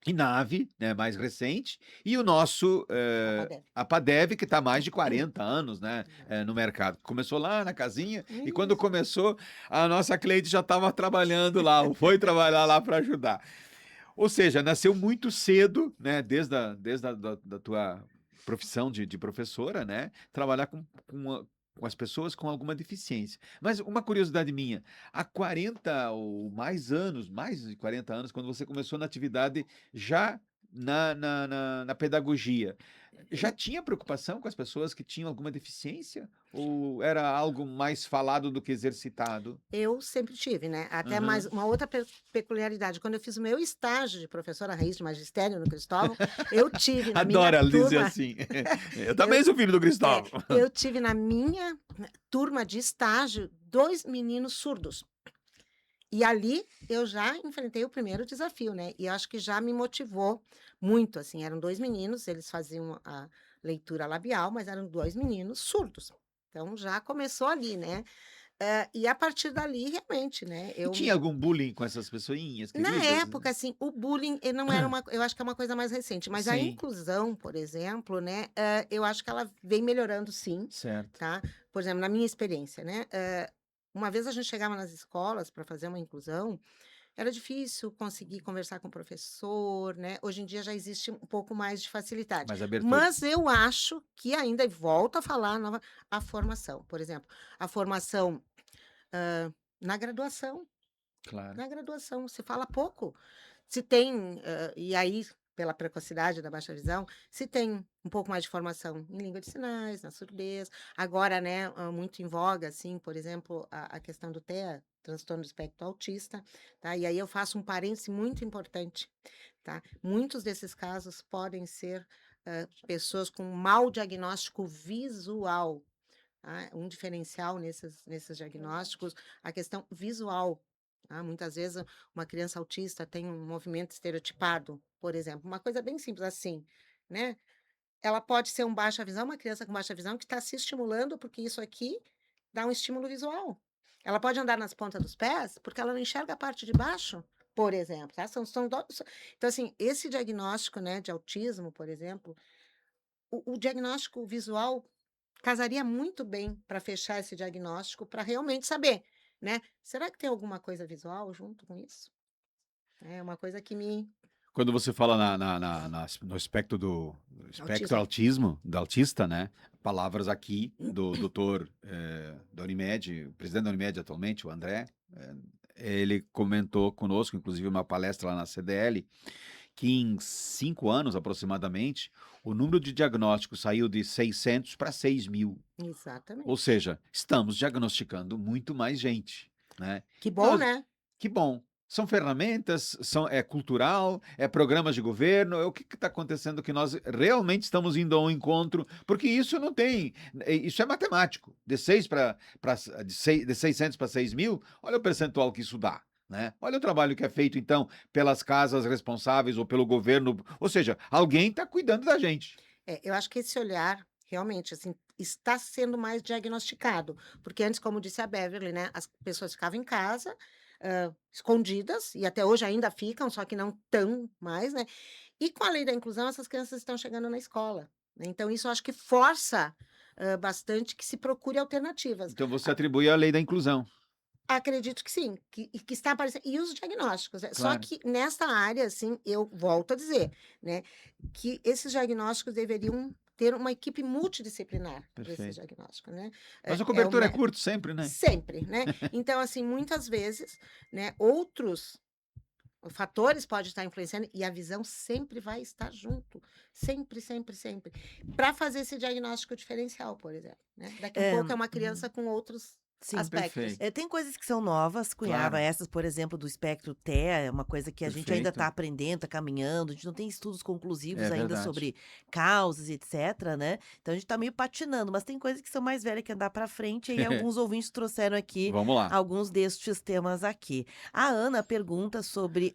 INAVE, né, mais recente, e o nosso Apadev. APADEV, que está há mais de 40 anos, né, no mercado. Começou lá na casinha, e quando Isso. começou, a nossa Cleide já estava trabalhando lá, ou foi trabalhar lá para ajudar. Ou seja, nasceu muito cedo, né, da tua profissão de professora, né, trabalhar com as pessoas com alguma deficiência. Mas uma curiosidade minha, há 40 ou mais de 40 anos, quando você começou na atividade já na pedagogia, já tinha preocupação com as pessoas que tinham alguma deficiência? Ou era algo mais falado do que exercitado? Eu sempre tive, né? Até Aham. mais uma outra peculiaridade. Quando eu fiz o meu estágio de professora raiz de magistério no Cristóvão, eu tive na minha Adoro ela dizer turma, assim. Eu também sou filho do Cristóvão. eu tive na minha turma de estágio 2 meninos surdos. E ali eu já enfrentei o primeiro desafio, né? E acho que já me motivou muito, assim. Eram 2 meninos, eles faziam a leitura labial, mas eram 2 meninos surdos. Então já começou ali, né? E a partir dali, realmente, né? E tinha algum bullying com essas pessoinhas Na queridas? época, assim, o bullying não era uma. Eu acho que é uma coisa mais recente, mas a Sim, inclusão, por exemplo, né? Eu acho que ela vem melhorando, sim, certo. tá? Por exemplo, na minha experiência, né? Uma vez a gente chegava nas escolas para fazer uma inclusão, era difícil conseguir conversar com o professor, né? Hoje em dia já existe um pouco mais de facilidade. Mais abertura. Mas eu acho que ainda, e volto a falar, a formação, por exemplo, a formação na graduação. Claro. Na graduação, se fala pouco. Se tem, e aí, pela precocidade da baixa visão, se tem um pouco mais de formação em língua de sinais, na surdez. Agora, né, muito em voga, assim, por exemplo, a questão do TEA, transtorno do espectro autista, tá? E aí eu faço um parêntese muito importante, tá? Muitos desses casos podem ser pessoas com mau diagnóstico visual, tá? Um diferencial nesses diagnósticos, a questão visual. Tá? Muitas vezes uma criança autista tem um movimento estereotipado, por exemplo, uma coisa bem simples assim, né? Ela pode ser baixa visão, uma criança com baixa visão que está se estimulando, porque isso aqui dá um estímulo visual. Ela pode andar nas pontas dos pés, porque ela não enxerga a parte de baixo, por exemplo. Tá? Então, assim, esse diagnóstico, né, de autismo, por exemplo, o diagnóstico visual casaria muito bem para fechar esse diagnóstico, para realmente saber, né? Será que tem alguma coisa visual junto com isso? É uma coisa que me... Quando você fala no espectro autismo, do autista, né? Palavras aqui do doutor da Unimed, o presidente da Unimed atualmente, o André, ele comentou conosco, inclusive uma palestra lá na CDL, que em 5 anos aproximadamente, o número de diagnósticos saiu de 600 para 6.000. Exatamente. Ou seja, estamos diagnosticando muito mais gente, né? Que bom, Nós- né? Que bom. São ferramentas, é cultural, é programas de governo, o que está acontecendo que nós realmente estamos indo ao encontro, porque isso não tem, isso é matemático, de 600 para 6.000, olha o percentual que isso dá. Né? Olha o trabalho que é feito, então, pelas casas responsáveis ou pelo governo, ou seja, alguém está cuidando da gente. Eu acho que esse olhar, realmente, assim, está sendo mais diagnosticado, porque antes, como disse a Beverly, né, as pessoas ficavam em casa, escondidas, e até hoje ainda ficam, só que não tão mais, né? E com a lei da inclusão, essas crianças estão chegando na escola, né? Então, isso eu acho que força bastante que se procure alternativas. Então você atribui a lei da inclusão, Acredito que sim, que está aparecendo. E os diagnósticos, né? Só claro. que nesta área, assim, eu volto a dizer, né, que esses diagnósticos deveriam ter uma equipe multidisciplinar para esses Perfeito. diagnósticos, né? Mas a É o cobertura é curto sempre, né? sempre, né? Então, assim, muitas vezes, né, outros fatores podem estar influenciando e a visão sempre vai estar junto, sempre, sempre, sempre, para fazer esse diagnóstico diferencial, por exemplo, né? Daqui a É, pouco é uma criança com outros sim. aspectos. Perfeito, Tem coisas que são novas, Cunhava, claro, essas, por exemplo, do espectro TEA, é uma coisa que a gente ainda está perfeito. aprendendo, está caminhando, a gente não tem estudos conclusivos É ainda verdade. sobre causas e etc, né? Então a gente está meio patinando, mas tem coisas que são mais velhas que andar para frente, e aí alguns ouvintes trouxeram aqui Vamos lá. alguns destes temas aqui. A Ana pergunta sobre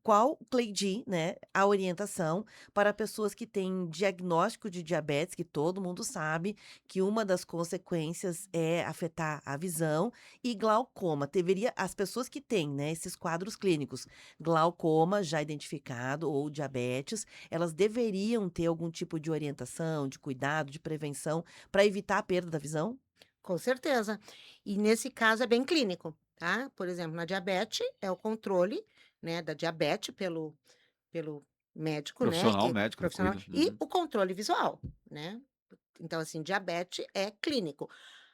qual, Cleidi, né, a orientação para pessoas que têm diagnóstico de diabetes, que todo mundo sabe que uma das consequências é afetar a visão, e glaucoma. As pessoas que têm, né, esses quadros clínicos, glaucoma já identificado ou diabetes, elas deveriam ter algum tipo de orientação, de cuidado, de prevenção para evitar a perda da visão? Com certeza. E nesse caso é bem clínico, tá? Por exemplo, na diabetes é o controle, né, da diabetes pelo médico, né, Profissional médico que profissional, cuida. e Uhum. o controle visual, né? Então, assim, diabetes é clínico.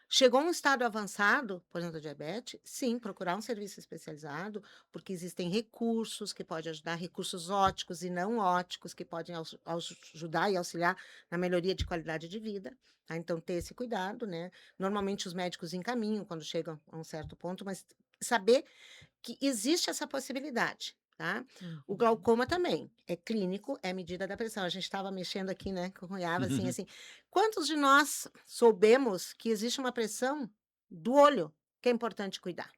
Chegou a um estado avançado, por exemplo, da diabetes, sim, procurar um serviço especializado, porque existem recursos que podem ajudar, recursos óticos e não óticos, que podem ajudar e auxiliar na melhoria de qualidade de vida. Tá? Então, ter esse cuidado, né? Normalmente os médicos encaminham quando chegam a um certo ponto, mas saber que existe essa possibilidade, tá? O Uhum. glaucoma também é clínico, é medida da pressão. A gente estava mexendo aqui, né, com o Cunhava, assim, quantos de nós soubemos que existe uma pressão do olho que é importante cuidar?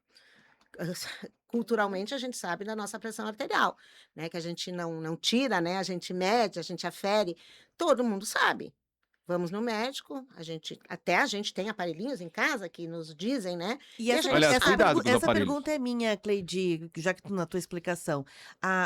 Culturalmente, a gente sabe da nossa pressão arterial, né, que a gente não tira, né, a gente mede, a gente afere, todo mundo sabe. Vamos no médico, até a gente tem aparelhinhos em casa que nos dizem, né? E E a essa, gente Aliás, essa, sabe. cuidado pergu- com os essa aparelhos. pergunta é minha, Cleidi, já que na tua explicação.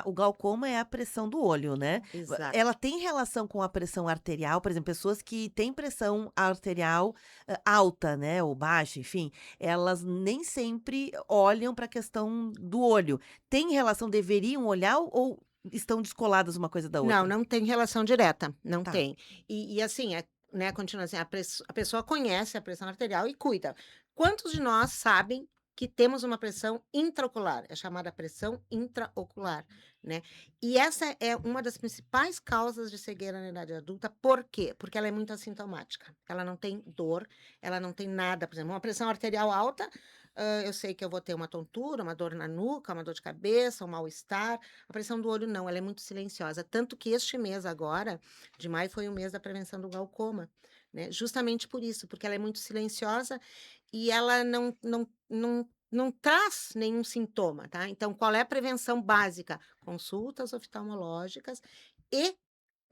O glaucoma é a pressão do olho, né? Exato. Ela tem relação com a pressão arterial, por exemplo, pessoas que têm pressão arterial alta, né, ou baixa, enfim, elas nem sempre olham para a questão do olho. Tem relação, deveriam olhar ou estão descoladas uma coisa da Não, outra? não tem relação direta, não Tá. tem. E assim, né, continua assim, a pessoa conhece a pressão arterial e cuida. Quantos de nós sabem que temos uma pressão intraocular? É chamada pressão intraocular, né? E essa é uma das principais causas de cegueira na idade adulta. Por quê? Porque ela é muito assintomática. Ela não tem dor, ela não tem nada. Por exemplo, uma pressão arterial alta, eu sei que eu vou ter uma tontura, uma dor na nuca, uma dor de cabeça, um mal-estar. A pressão do olho não, ela é muito silenciosa. Tanto que este mês agora, de maio, foi o mês da prevenção do glaucoma, né? Justamente por isso, porque ela é muito silenciosa e ela não traz nenhum sintoma, tá? Então, qual é a prevenção básica? Consultas oftalmológicas e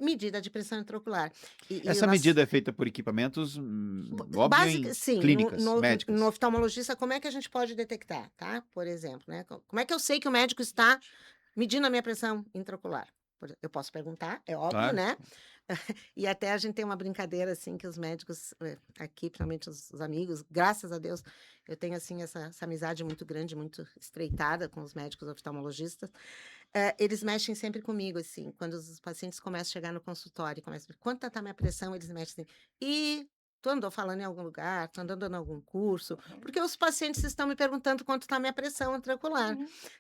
medida de pressão intraocular. E Essa nós medida é feita por equipamentos, óbvio, Básica, em sim, clínicas, no médicas. oftalmologista, como é que a gente pode detectar, tá? Por exemplo, né? Como é que eu sei que o médico está medindo a minha pressão intraocular? Eu posso perguntar, é óbvio, Claro. né? E até a gente tem uma brincadeira, assim, que os médicos, aqui, principalmente os amigos, graças a Deus, eu tenho, assim, essa amizade muito grande, muito estreitada com os médicos oftalmologistas. Eles mexem sempre comigo, assim, quando os pacientes começam a chegar no consultório, começam, quanto tá minha pressão, eles mexem assim, e tu andou falando em algum lugar, tu andou dando algum curso, porque os pacientes estão me perguntando quanto está a minha pressão intraocular,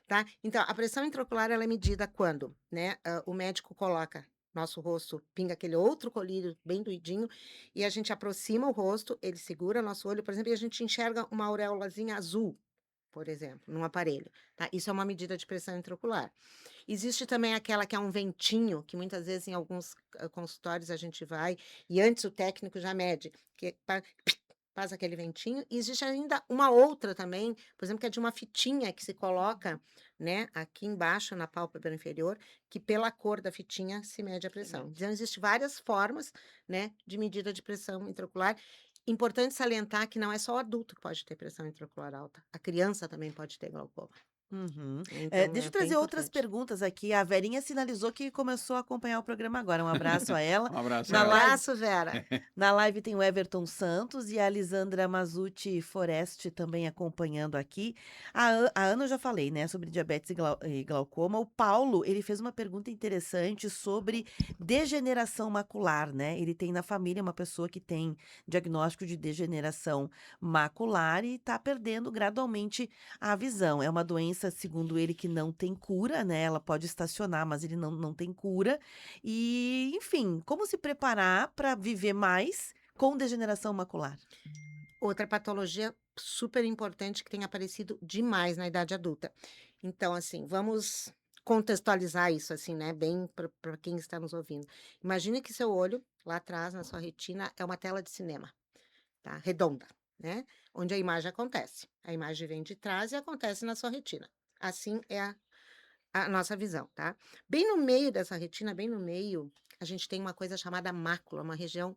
tá? Então, a pressão intraocular, ela é medida quando, né, o médico coloca nosso rosto, pinga aquele outro colírio bem doidinho, e a gente aproxima o rosto, ele segura nosso olho, por exemplo, e a gente enxerga uma auréolazinha azul, por exemplo, num aparelho, tá? Isso é uma medida de pressão intraocular. Existe também aquela que é um ventinho, que muitas vezes em alguns consultórios a gente vai e antes o técnico já mede, que faz aquele ventinho. E existe ainda uma outra também, por exemplo, que é de uma fitinha que se coloca, né, aqui embaixo na pálpebra inferior, que pela cor da fitinha se mede a pressão. Então, existem várias formas, né, de medida de pressão intraocular. Importante salientar que não é só o adulto que pode ter pressão intraocular alta, a criança também pode ter glaucoma. Uhum. Então, Deixa eu bem trazer outras importante. perguntas aqui. A Verinha sinalizou que começou a acompanhar o programa agora. Um abraço a ela. Um abraço. Na Um Ela. live, abraço, Vera. na live tem o Everton Santos e a Lisandra Mazuti Foreste também acompanhando aqui. A Ana eu já falei, né, sobre diabetes e glaucoma. O Paulo, ele fez uma pergunta interessante sobre degeneração macular, né? Ele tem na família uma pessoa que tem diagnóstico de degeneração macular e está perdendo gradualmente a visão. É uma doença, segundo ele, que não tem cura, né? Ela pode estacionar, mas ele não tem cura. E, enfim, como se preparar para viver mais com degeneração macular? Outra patologia super importante que tem aparecido demais na idade adulta. Então, assim, vamos contextualizar isso, assim, né? Bem para quem está nos ouvindo. Imagine que seu olho, lá atrás, na sua retina, é uma tela de cinema, tá? Redonda, né? Onde a imagem acontece. A imagem vem de trás e acontece na sua retina. Assim é a nossa visão, tá? Bem no meio dessa retina, bem no meio, a gente tem uma coisa chamada mácula, uma região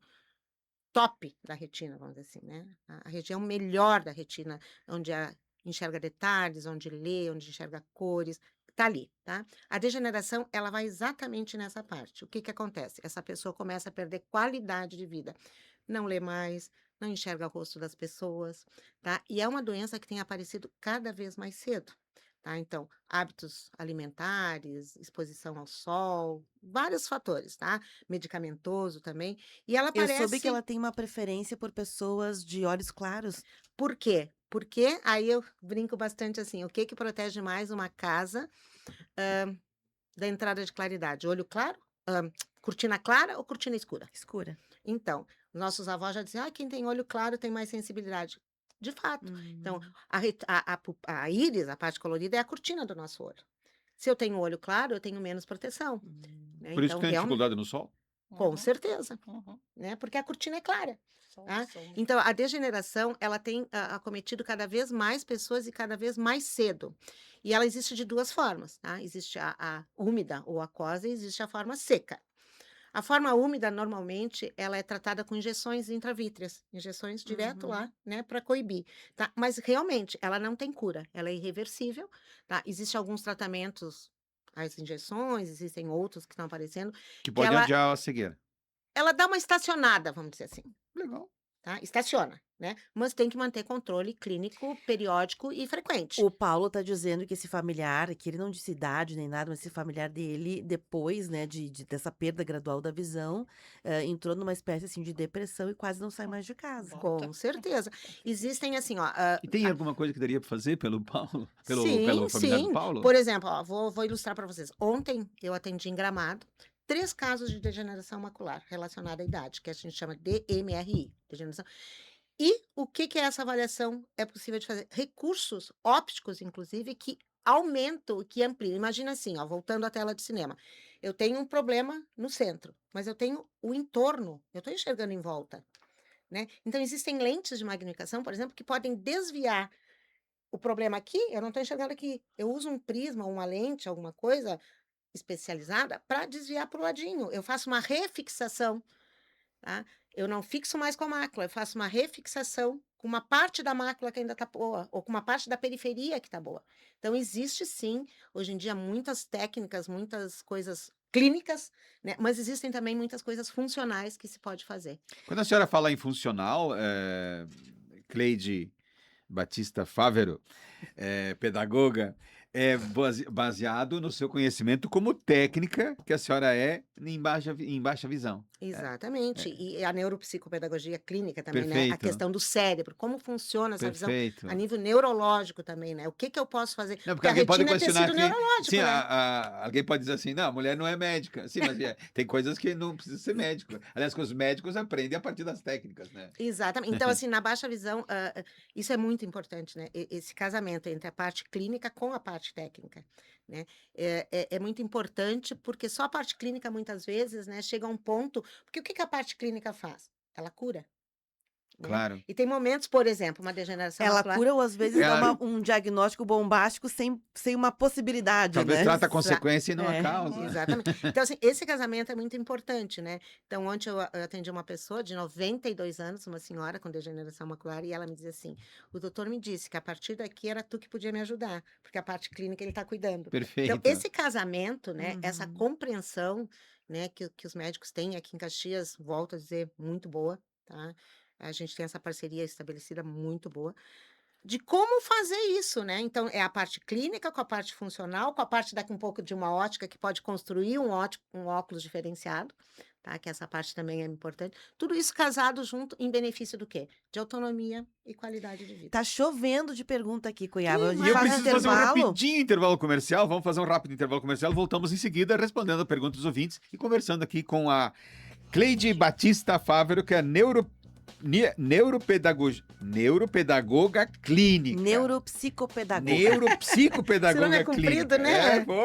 top da retina, vamos dizer assim, né? A região melhor da retina, onde enxerga detalhes, onde lê, onde enxerga cores, tá ali, tá? A degeneração, ela vai exatamente nessa parte. O que que acontece? Essa pessoa começa a perder qualidade de vida. Não lê mais, não enxerga o rosto das pessoas, tá? E é uma doença que tem aparecido cada vez mais cedo. Tá? Então, hábitos alimentares, exposição ao sol, vários fatores, tá? Medicamentoso também. E ela Eu soube que aparece. ela tem uma preferência por pessoas de olhos claros. Por quê? Porque aí eu brinco bastante assim: o que que protege mais uma casa da entrada de claridade? Olho claro? Cortina clara ou cortina escura? Escura. Então, nossos avós já diziam: quem tem olho claro tem mais sensibilidade. De fato. Então, Hum. a íris, a parte colorida, é a cortina do nosso olho. Se eu tenho olho claro, eu tenho menos proteção. Né? Por isso Então, que tem realmente, dificuldade no sol? com certeza, Uhum. né? Porque a cortina é clara. Sol, Tá? sol. Então, a degeneração, ela tem acometido cada vez mais pessoas e cada vez mais cedo. E ela existe de duas formas, tá? Existe a úmida ou aquosa e existe a forma seca. A forma úmida, normalmente, ela é tratada com injeções intravítreas, injeções direto lá, né, para coibir, tá? Mas, realmente, ela não tem cura, ela é irreversível, tá? Existem alguns tratamentos, as injeções, existem outros que estão aparecendo, Que que pode adiar a cegueira. ela dá uma estacionada, vamos dizer assim, Legal. tá? Estaciona, né? Mas tem que manter controle clínico periódico e frequente. O Paulo tá dizendo que esse familiar, que ele não disse idade nem nada, mas esse familiar dele, depois, né, dessa perda gradual da visão, entrou numa espécie, assim, de depressão e quase não sai mais de casa. Com certeza. Existem, assim, ó... E tem alguma coisa que daria para fazer pelo Paulo? Sim, Pelo familiar do sim. Paulo? Por exemplo, ó, vou ilustrar para vocês. Ontem eu atendi em Gramado 3 casos de degeneração macular relacionada à idade, que a gente chama DMRI, degeneração. E o que que é essa avaliação é possível de fazer? Recursos ópticos, inclusive, que aumentam, que ampliam. Imagina assim, ó, voltando à tela de cinema. Eu tenho um problema no centro, mas eu tenho o entorno, eu estou enxergando em volta, né? Então, existem lentes de magnificação, por exemplo, que podem desviar o problema aqui, eu não estou enxergando aqui. Eu uso um prisma, uma lente, alguma coisa especializada para desviar para o ladinho. Eu faço uma refixação, tá? Eu não fixo mais com a mácula, eu faço uma refixação com uma parte da mácula que ainda está boa, ou com uma parte da periferia que está boa. Então, existe sim, hoje em dia, muitas técnicas, muitas coisas clínicas, né? Mas existem também muitas coisas funcionais que se pode fazer. Quando a senhora fala em funcional, Cleide Batista Fávero, pedagoga, baseado no seu conhecimento como técnica que a senhora é em baixa visão. Exatamente. E a neuropsicopedagogia clínica também, né? A Perfeito. questão do cérebro, como funciona essa visão Perfeito. a nível neurológico também, né? O que que eu posso fazer? Não, Porque porque a alguém pode retina é questionar tecido que. neurológico, Sim, né? alguém pode dizer assim: não, a mulher não é médica. Sim, mas tem coisas que não precisa ser médico. Aliás, que os médicos aprendem a partir das técnicas, né? Exatamente. Então, assim, na baixa visão, isso é muito importante, né? Esse casamento entre a parte clínica com a parte técnica, né? É muito importante porque só a parte clínica, muitas vezes, né, chega a um ponto. Porque o que que a parte clínica faz? Ela cura, né? Claro. E tem momentos, por exemplo, uma degeneração Ela macular. cura ou às vezes dá Ela um diagnóstico bombástico sem uma possibilidade, talvez né? trata a Exa- consequência e não a É. causa. Exatamente. Então, assim, esse casamento é muito importante, né? Então, ontem eu atendi uma pessoa de 92 anos, uma senhora com degeneração macular, e ela me dizia assim: o doutor me disse que a partir daqui era tu que podia me ajudar, porque a parte clínica ele está cuidando. Então, Perfeito. esse casamento, né, essa Uhum. compreensão, né, que os médicos têm aqui em Caxias, volto a dizer, muito boa, tá? A gente tem essa parceria estabelecida muito boa de como fazer isso, né? Então, é a parte clínica com a parte funcional, com a parte daqui um pouco de uma ótica que pode construir um óculos diferenciado, tá? Que essa parte também é importante. Tudo isso casado junto em benefício do quê? De autonomia e qualidade de vida. Tá chovendo de pergunta aqui, Cuiabá. A Que gente E eu faz um preciso fazer um intervalo. rapidinho intervalo comercial. Vamos fazer um rápido intervalo comercial. Voltamos em seguida respondendo a perguntas dos ouvintes e conversando aqui com a Cleide Batista Fávero, que é neuropedagoga clínica. Neuropsicopedagoga. Neuropsicopedagoga Esse nome é clínica. comprido, né? É, pô.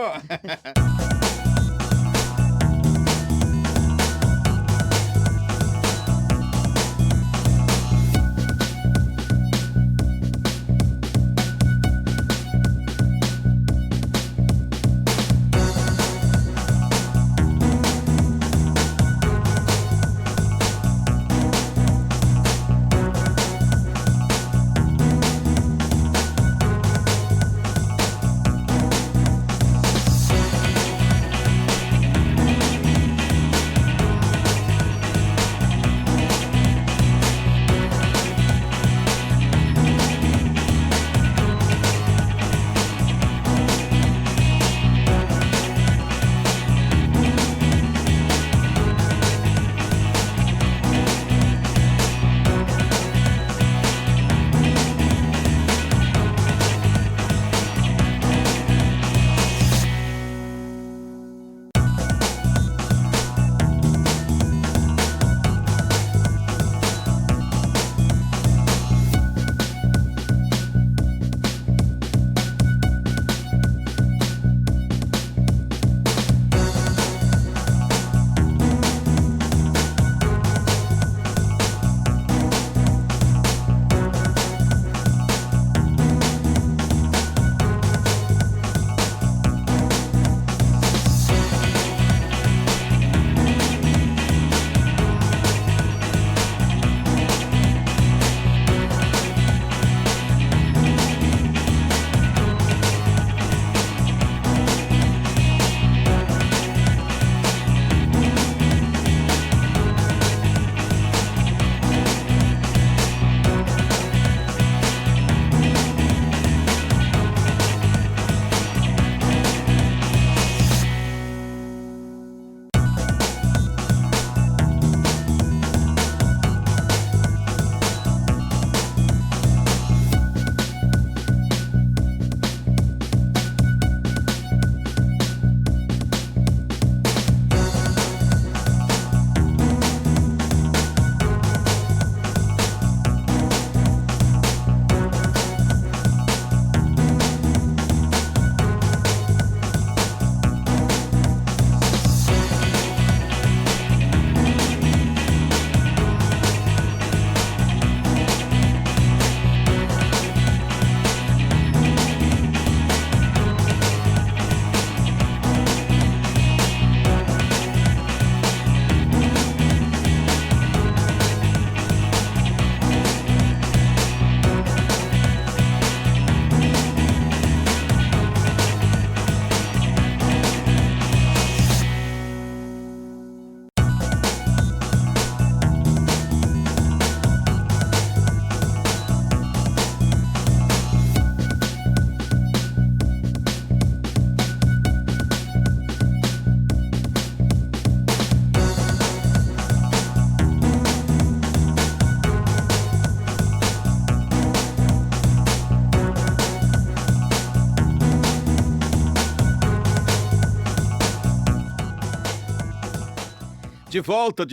De volta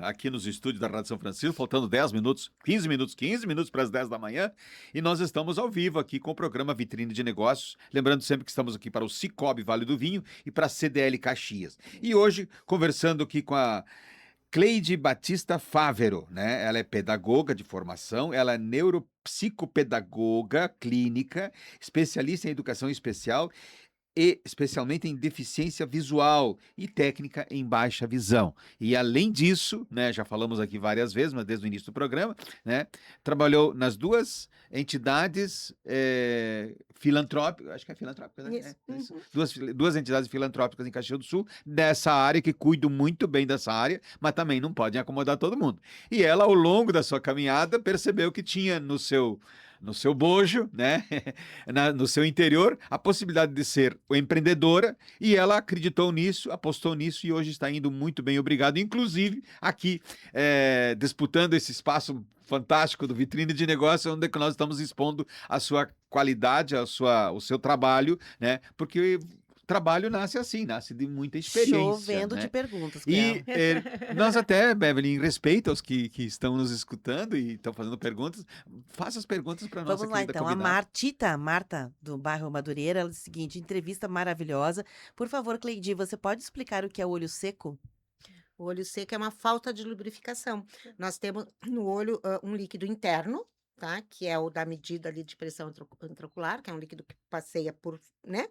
aqui nos estúdios da Rádio São Francisco, faltando 10 minutos, 15 minutos para as 10 da manhã, e nós estamos ao vivo aqui com o programa Vitrine de Negócios, lembrando sempre que estamos aqui para o Sicoob Vale do Vinho e para a CDL Caxias. E hoje, conversando aqui com a Cleide Batista Fávero, né? Ela é pedagoga de formação, ela é neuropsicopedagoga clínica, especialista em educação especial e especialmente em deficiência visual e técnica em baixa visão. E além disso, né, já falamos aqui várias vezes, mas desde o início do programa, né, trabalhou nas duas entidades filantrópicas, acho que é filantrópica, né? Isso. Isso. Duas entidades filantrópicas em Caxias do Sul, dessa área, que cuidam muito bem dessa área, mas também não podem acomodar todo mundo. E ela, ao longo da sua caminhada, percebeu que tinha no seu bojo, né, no seu interior, a possibilidade de ser empreendedora, e ela acreditou nisso, apostou nisso, e hoje está indo muito bem, obrigado. Inclusive, aqui, disputando esse espaço fantástico do Vitrine de Negócio, onde nós estamos expondo a sua qualidade, o seu trabalho, né, porque trabalho nasce assim, nasce de muita experiência. Chovendo né? de perguntas, E Cleo. nós até, Beverly, em respeito aos que estão nos escutando e estão fazendo perguntas, faça as perguntas para a nossa Vamos lá, querida então. A convidada. Marta, do bairro Madureira, ela diz o seguinte: entrevista maravilhosa. Por favor, Cleidi, você pode explicar o que é olho seco? O olho seco é uma falta de lubrificação. Nós temos no olho um líquido interno, tá? Que é o da medida ali de pressão intraocular, que é um líquido que passeia por, né,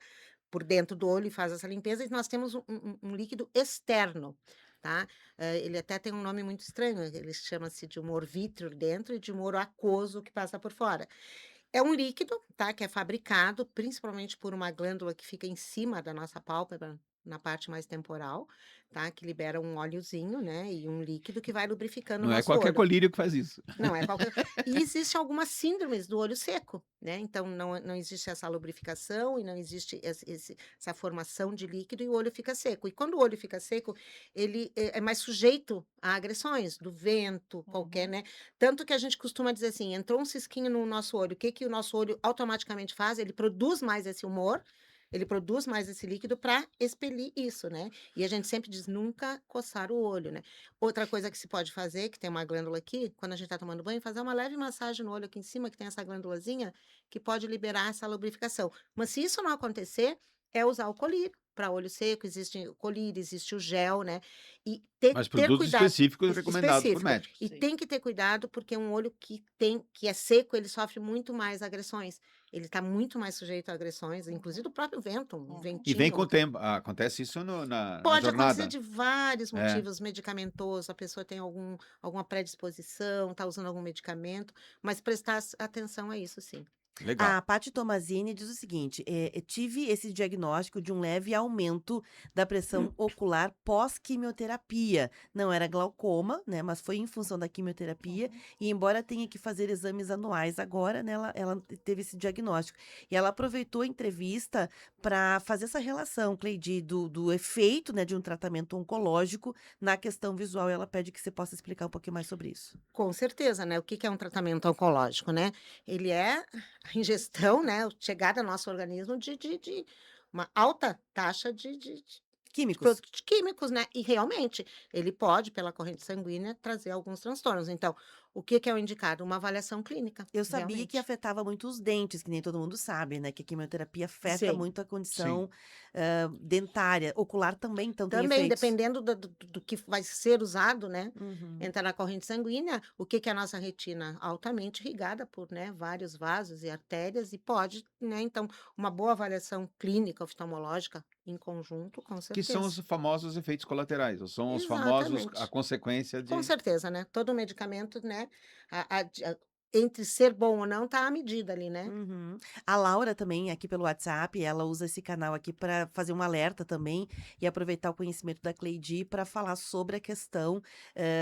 por dentro do olho e faz essa limpeza. E nós temos um líquido externo, tá? Ele até tem um nome muito estranho, ele chama-se de humor vítreo dentro e de humor aquoso que passa por fora. É um líquido, tá? Que é fabricado principalmente por uma glândula que fica em cima da nossa pálpebra, na parte mais temporal, tá? Que libera um óleozinho, né? E um líquido que vai lubrificando o Não é nosso qualquer olho. colírio que faz isso. Não é qualquer. E existem algumas síndromes do olho seco, né? Então não existe essa lubrificação e não existe essa formação de líquido e o olho fica seco. E quando o olho fica seco, ele é mais sujeito a agressões do vento, qualquer, né? Tanto que a gente costuma dizer assim: entrou um cisquinho no nosso olho, o que que o nosso olho automaticamente faz? Ele produz mais esse humor. Ele produz mais esse líquido para expelir isso, né? E a gente sempre diz nunca coçar o olho, né? Outra coisa que se pode fazer, que tem uma glândula aqui, quando a gente está tomando banho, fazer uma leve massagem no olho aqui em cima, que tem essa glândulazinha, que pode liberar essa lubrificação. Mas se isso não acontecer, é usar o colírio. Para olho seco, existe o colírio, existe o gel, né? E Mas ter produtos cuidado. específicos recomendados por Específico. médicos. E Sim. tem que ter cuidado, porque um olho que é seco, ele sofre muito mais agressões. Ele está muito mais sujeito a agressões, inclusive do próprio vento, um E vem ventinho. com o tempo. Acontece isso na Pode acontecer jornada. de vários É. motivos medicamentosos, a pessoa tem alguma predisposição, está usando algum medicamento, mas prestar atenção a isso, sim. Legal. A Paty Tomazini diz o seguinte: tive esse diagnóstico de um leve aumento da pressão ocular pós-quimioterapia. Não era glaucoma, né? Mas foi em função da quimioterapia. E embora tenha que fazer exames anuais agora, né? Ela teve esse diagnóstico. E ela aproveitou a entrevista para fazer essa relação, Cleidi, do efeito, né, de um tratamento oncológico na questão visual. E ela pede que você possa explicar um pouquinho mais sobre isso. Com certeza, né? O que é um tratamento oncológico, né? Ele é a ingestão, né? Chegada ao nosso organismo de uma alta taxa de Químicos. produtos químicos, né? E realmente, ele pode, pela corrente sanguínea, trazer alguns transtornos. Então, o que é o indicado? Uma avaliação clínica, Eu sabia que realmente. afetava muito os dentes, que nem todo mundo sabe, né? Que a quimioterapia afeta Sim. muito a condição dentária. Ocular também, então, tem Também, efeitos. dependendo do que vai ser usado, né? Uhum. Entra na corrente sanguínea, o que é a nossa retina? Altamente irrigada por, né, vários vasos e artérias, e pode, né? Então, uma boa avaliação clínica oftalmológica em conjunto, com Que são os certeza. famosos efeitos colaterais, ou são os famosos, a Exatamente. consequência Com de... certeza, né? Todo medicamento, né? Entre ser bom ou não, tá a medida ali, né? Uhum. A Laura também, aqui pelo WhatsApp, ela usa esse canal aqui para fazer um alerta também e aproveitar o conhecimento da Cleidi para falar sobre a questão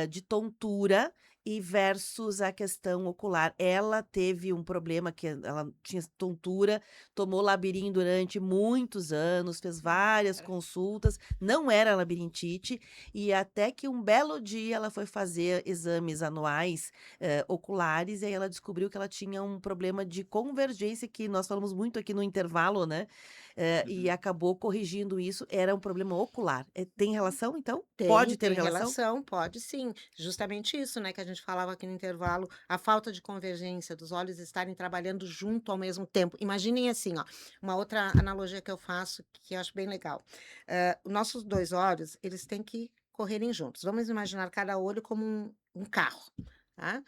de tontura E versus a questão ocular. Ela teve um problema que ela tinha tontura, tomou labirin durante muitos anos, fez várias consultas, não era labirintite, e até que um belo dia ela foi fazer exames anuais oculares, e aí ela descobriu que ela tinha um problema de convergência, que nós falamos muito aqui no intervalo, né? E acabou corrigindo isso, era um problema ocular. Tem relação, então? Pode ter Tem relação? relação, pode sim. Justamente isso, né, que a gente falava aqui no intervalo, a falta de convergência dos olhos estarem trabalhando junto ao mesmo tempo. Imaginem assim, ó, uma outra analogia que eu faço, que eu acho bem legal. Os nossos dois olhos, eles têm que correrem juntos. Vamos imaginar cada olho como um carro, tá?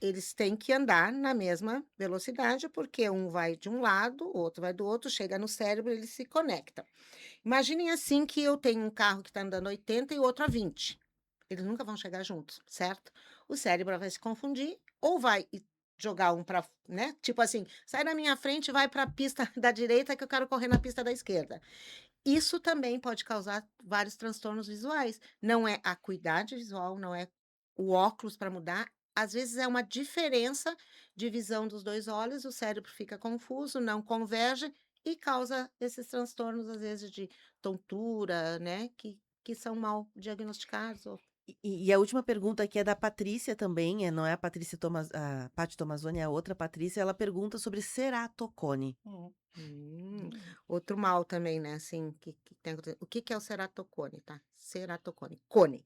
Eles têm que andar na mesma velocidade, porque um vai de um lado, o outro vai do outro, chega no cérebro, eles se conectam. Imaginem assim que eu tenho um carro que está andando 80 e o outro a 20. Eles nunca vão chegar juntos, certo? O cérebro vai se confundir ou vai jogar um para, né? Tipo assim, sai da minha frente e vai para a pista da direita que eu quero correr na pista da esquerda. Isso também pode causar vários transtornos visuais. Não é a acuidade visual, não é o óculos para mudar. Às vezes é uma diferença de visão dos dois olhos, o cérebro fica confuso, não converge e causa esses transtornos, às vezes, de tontura, né? Que são mal diagnosticados. E a última pergunta aqui é da Patrícia também, não é a Patrícia a Paty Tomazoni, é a outra Patrícia, ela pergunta sobre ceratocone. Outro mal também, né? Assim, que tem, o que é o ceratocone, tá? Ceratocone. Cone.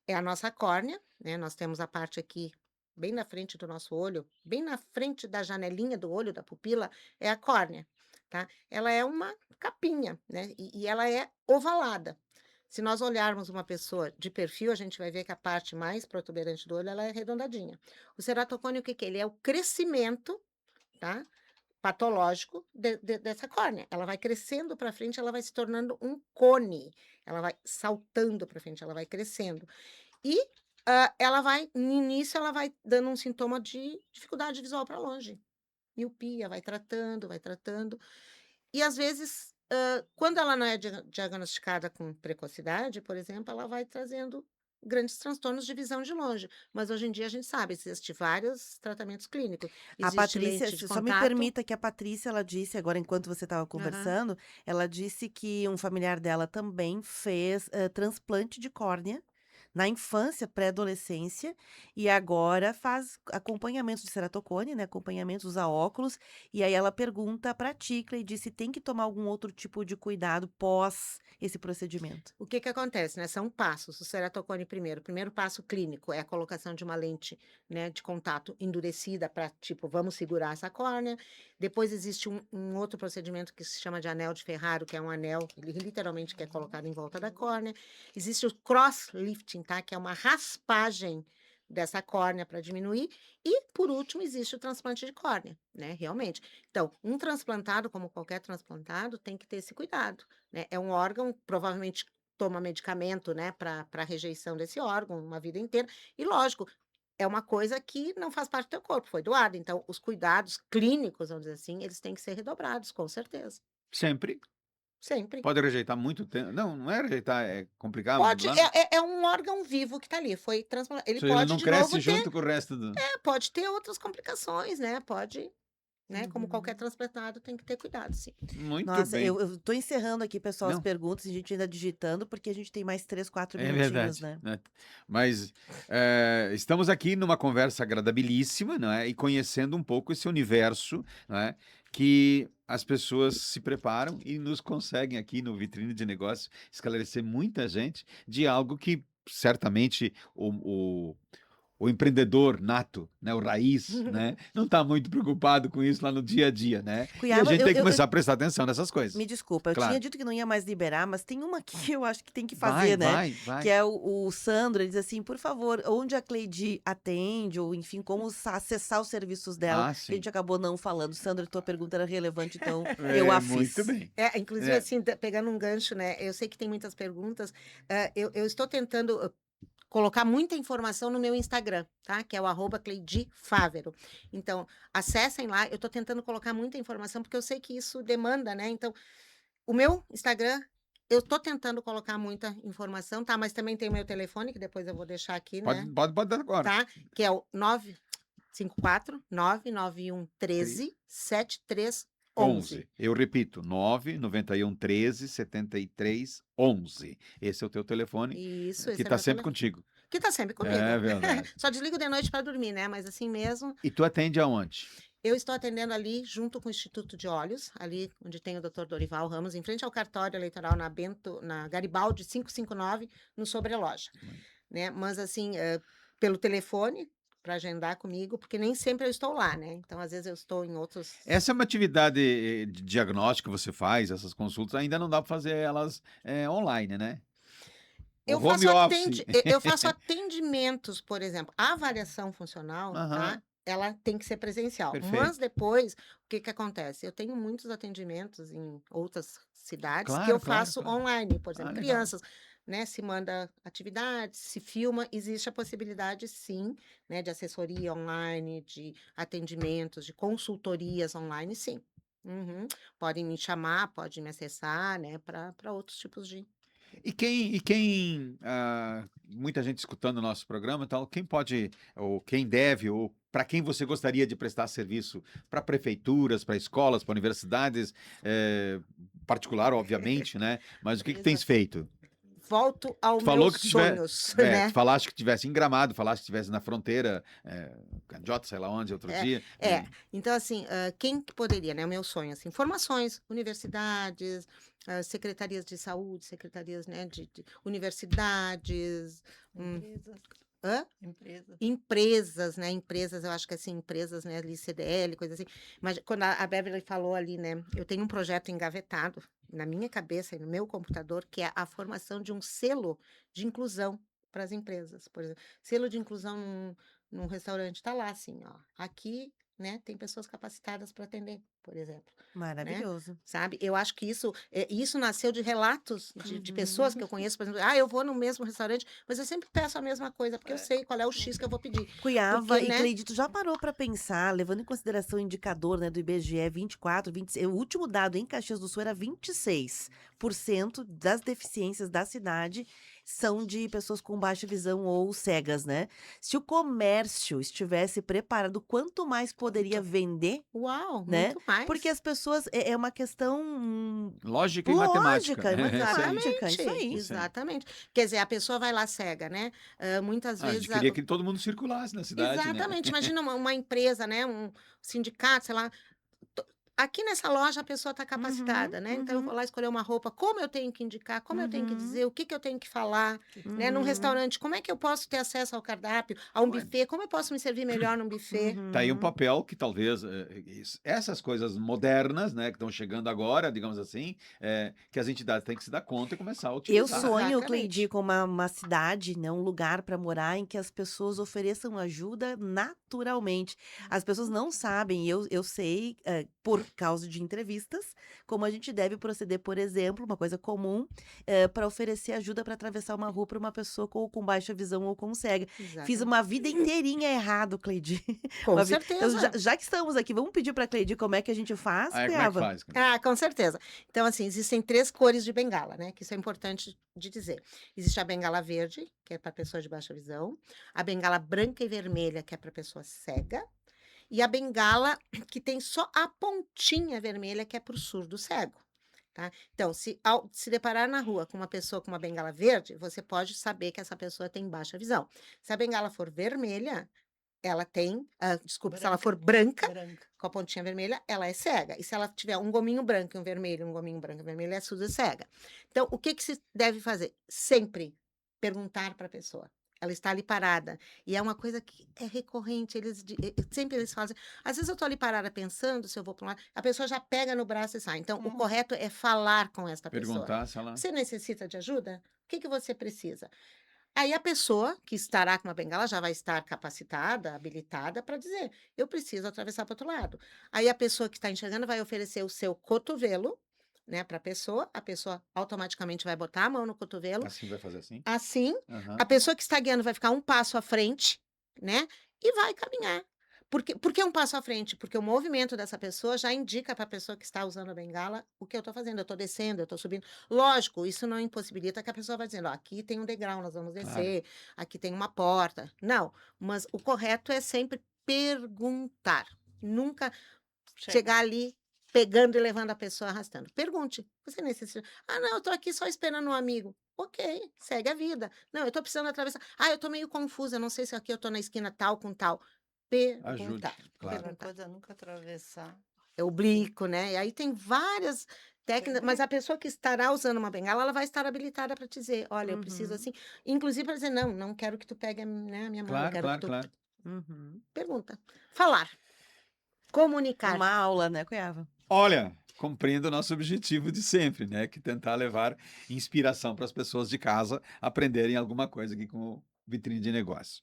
É a nossa córnea, né? Nós temos a parte aqui, bem na frente do nosso olho, bem na frente da janelinha do olho, da pupila, é a córnea, tá? Ela é uma capinha, né? E ela é ovalada. Se nós olharmos uma pessoa de perfil, a gente vai ver que a parte mais protuberante do olho, ela é arredondadinha. O ceratocone, o que que é? Ele é o crescimento, tá? Patológico dessa córnea. Ela vai crescendo para frente, ela vai se tornando um cone. Ela vai saltando para frente, ela vai crescendo. E ela vai, no início, ela vai dando um sintoma de dificuldade visual para longe. Miopia, vai tratando, vai tratando. E às vezes, quando ela não é diagnosticada com precocidade, por exemplo, ela vai trazendo grandes transtornos de visão de longe. Mas hoje em dia a gente sabe, existem vários tratamentos clínicos. A Existe Patrícia, lente de só me contato. permita que a Patrícia, ela disse, agora enquanto você estava Aham. conversando, ela disse que um familiar dela também fez transplante de córnea na infância, pré-adolescência, e agora faz acompanhamento de ceratocone, né? Acompanhamento, usa óculos, e aí ela pergunta pra Ticla e disse tem que tomar algum outro tipo de cuidado pós esse procedimento. O que acontece, né? São passos. O ceratocone primeiro. O primeiro passo clínico é a colocação de uma lente, né, de contato endurecida para, tipo, vamos segurar essa córnea. Depois existe um outro procedimento que se chama de anel de Ferraro, que é um anel, ele literalmente que é colocado em volta da córnea. Existe o cross-lifting, tá? Que é uma raspagem dessa córnea para diminuir. E, por último, existe o transplante de córnea, né? Realmente. Então, um transplantado, como qualquer transplantado, tem que ter esse cuidado, né? É um órgão, provavelmente toma medicamento, né, para rejeição desse órgão uma vida inteira. E lógico, é uma coisa que não faz parte do teu corpo, foi doado. Então, os cuidados clínicos, vamos dizer assim, eles têm que ser redobrados, com certeza. Sempre. Sempre. Pode rejeitar muito tempo. Não, não é rejeitar, é complicar Pode, lá. é um órgão vivo que está ali, foi transplantado. Ele Se ele pode, não de cresce novo, ter, junto com o resto do. pode ter outras complicações, né? Pode, né? Como qualquer transplantado, tem que ter cuidado, sim. Muito Nossa, bem. eu tô encerrando aqui, pessoal, as Não. perguntas, a gente ainda digitando, porque a gente tem mais 3, 4 É minutinhos, verdade, né? né? Mas estamos aqui numa conversa agradabilíssima, não é? E conhecendo um pouco esse universo, não é? Que as pessoas se preparam e nos conseguem aqui no Vitrine de Negócios esclarecer muita gente de algo que certamente o empreendedor nato, né, o raiz, né, não está muito preocupado com isso lá no dia a dia, né? E a Cuiaba, gente tem que começar a prestar atenção nessas coisas. me desculpa, eu Claro. tinha dito que não ia mais liberar, mas tem uma que eu acho que tem que Vai, fazer, né? vai. Que é o Sandro, ele diz assim, por favor, onde a Cleide atende, ou enfim, como acessar os serviços dela. Ah, A sim. gente acabou não falando. Sandro, tua pergunta era relevante, então eu a fiz. Muito bem. Inclusive, É. assim, pegando um gancho, né? Eu sei que tem muitas perguntas. Eu estou tentando colocar muita informação no meu Instagram, tá? Que é o @CleidiFávero. Então, acessem lá. Eu estou tentando colocar muita informação, porque eu sei que isso demanda, né? Então, o meu Instagram eu tô tentando colocar muita informação, tá? Mas também tem o meu telefone, que depois eu vou deixar aqui, né? Pode dar agora. Tá? Que é o 954 991 13 73 11. Eu repito, 991 13 73 11. Esse é o teu telefone, Isso, que esse é está meu sempre telefone. contigo. Que tá sempre comigo. É verdade. Só desligo de noite para dormir, né? Mas assim mesmo, E tu atende aonde? eu estou atendendo ali junto com o Instituto de Olhos, ali onde tem o Dr. Dorival Ramos, em frente ao cartório eleitoral na Garibaldi 559, no Sobreloja, né? Mas assim, pelo telefone para agendar comigo, porque nem sempre eu estou lá, né? Então, às vezes eu estou em outros. Essa é uma atividade de diagnóstico que você faz, essas consultas, ainda não dá para fazer elas online, né? O Eu home faço, office. eu faço atendimentos, por exemplo, a avaliação funcional, Aham. tá? Ela tem que ser presencial. Mas Perfeito. depois, o que que acontece? Eu tenho muitos atendimentos em outras cidades que eu Claro, claro, faço claro. online, por exemplo, Legal. crianças, né? Se manda atividades, se filma, existe a possibilidade, sim, né? De assessoria online, de atendimentos, de consultorias online, sim. Uhum. Podem me chamar, podem me acessar, né? Para outros tipos de. Muita gente escutando o nosso programa e tal, quem pode, ou quem deve, ou para quem você gostaria de prestar serviço? Para prefeituras, para escolas, para universidades, particular, obviamente, né? Mas o que tens feito? Volto ao Tu falou meus que tu tiver, sonhos, tu né? falaste que tivesse em Gramado, falaste que tivesse na fronteira, Candiota, sei lá onde, outro dia. Então, assim, quem que poderia, né? O meu sonho, assim, formações, universidades, secretarias de saúde, secretarias, né, de universidades, Empresas. hã? Empresas. Empresas, né? Empresas, eu acho que assim, empresas, né? Ali, CDL, coisa assim. Mas quando a Beverly falou ali, né? Eu tenho um projeto engavetado na minha cabeça e no meu computador, que é a formação de um selo de inclusão para as empresas. Por exemplo, selo de inclusão num restaurante, tá lá assim, ó. Aqui, né? Tem pessoas capacitadas para atender, por exemplo, né? Maravilhoso. Sabe? Eu acho que isso nasceu de relatos de pessoas que eu conheço, por exemplo, eu vou no mesmo restaurante, mas eu sempre peço a mesma coisa, porque eu sei qual é o X que eu vou pedir. Cuiava Porque, e né? Cleide, tu já parou para pensar, levando em consideração o indicador, né, do IBGE 24, 26, o último dado em Caxias do Sul era 26% das deficiências da cidade são de pessoas com baixa visão ou cegas, né? Se o comércio estivesse preparado, quanto mais poderia vender, Uau, né? muito mais. Porque as pessoas, é uma questão Lógica e matemática. lógica, matemática, isso Exatamente, aí. exatamente. Quer dizer, a pessoa vai lá cega, né? Muitas A vezes. gente queria que todo mundo circulasse na cidade, né? Exatamente. Imagina uma empresa, né? Um sindicato, sei lá. Aqui nessa loja a pessoa está capacitada, né? Então eu vou lá escolher uma roupa, como eu tenho que indicar, como eu tenho que dizer, o que que eu tenho que falar, né? Num restaurante, como é que eu posso ter acesso ao cardápio, a um Ué. buffet, como eu posso me servir melhor num buffet? Tá aí um papel que talvez essas coisas modernas, né, que estão chegando agora, digamos assim, que as entidades têm que se dar conta e começar a Eu utilizar. sonho, Exatamente. Cleide, com uma cidade, né, um lugar para morar em que as pessoas ofereçam ajuda naturalmente. As pessoas não sabem, eu sei, por causa de entrevistas, como a gente deve proceder, por exemplo, uma coisa comum, para oferecer ajuda para atravessar uma rua para uma pessoa com baixa visão ou com cega. Fiz Exatamente. uma vida inteirinha errado, Cleide. Com Uma vi- eu certeza. já que estamos aqui, vamos pedir para Cleide como é que a gente faz, Aí, como é que Cuiava? faz? Com certeza. Então, assim, existem 3 cores de bengala, né? Que isso é importante de dizer. Existe a bengala verde, que é para pessoa de baixa visão, a bengala branca e vermelha, que é para pessoa cega, e a bengala que tem só a pontinha vermelha, que é para o surdo cego. Tá? Então, ao se deparar na rua com uma pessoa com uma bengala verde, você pode saber que essa pessoa tem baixa visão. Se a bengala for vermelha, ela tem, desculpa, se ela for branca, com a pontinha vermelha, ela é cega. E se ela tiver um gominho branco e um vermelho, um gominho branco e um vermelho, é surda e cega. Então, o que que se deve fazer? Sempre perguntar para a pessoa. Ela está ali parada. E é uma coisa que é recorrente. Sempre eles falam assim, às vezes eu estou ali parada pensando se eu vou para um lado, a pessoa já pega no braço e sai. Então, o correto é falar com esta pessoa. Perguntar se ela... Você necessita de ajuda? O que que você precisa? Aí a pessoa que estará com uma bengala já vai estar capacitada, habilitada para dizer: eu preciso atravessar para o outro lado. Aí a pessoa que está enxergando vai oferecer o seu cotovelo, né, para a pessoa automaticamente vai botar a mão no cotovelo. Assim vai fazer assim? Assim, Aham. a pessoa que está guiando vai ficar um passo à frente, né, e vai caminhar. Por que um passo à frente? Porque o movimento dessa pessoa já indica para a pessoa que está usando a bengala o que eu estou fazendo. Eu estou descendo, eu estou subindo. Lógico, isso não impossibilita que a pessoa vai dizendo, ó, aqui tem um degrau, nós vamos Claro. descer, aqui tem uma porta. Não, mas o correto é sempre perguntar. Nunca chegar ali pegando e levando a pessoa arrastando. Pergunte. Você necessita? Ah, não, eu estou aqui só esperando um amigo. Ok, segue a vida. Não, eu estou precisando atravessar. Ah, eu estou meio confusa, não sei se aqui eu estou na esquina tal com tal. Ajude, Perguntar. claro. Outra Perguntar. coisa é nunca atravessar. É oblíquo, né? E aí tem várias técnicas, mas a pessoa que estará usando uma bengala, ela vai estar habilitada para te dizer, olha, eu preciso Uhum. assim. Inclusive para dizer, não, não quero que tu pegue né, a minha mão, eu Claro, quero claro, que tu... claro. Uhum. Pergunta. Falar. Comunicar. Uma aula, né, Cunhava? Olha, cumprindo o nosso objetivo de sempre, né? Que tentar levar inspiração para as pessoas de casa aprenderem alguma coisa aqui com o Vitrine de Negócio.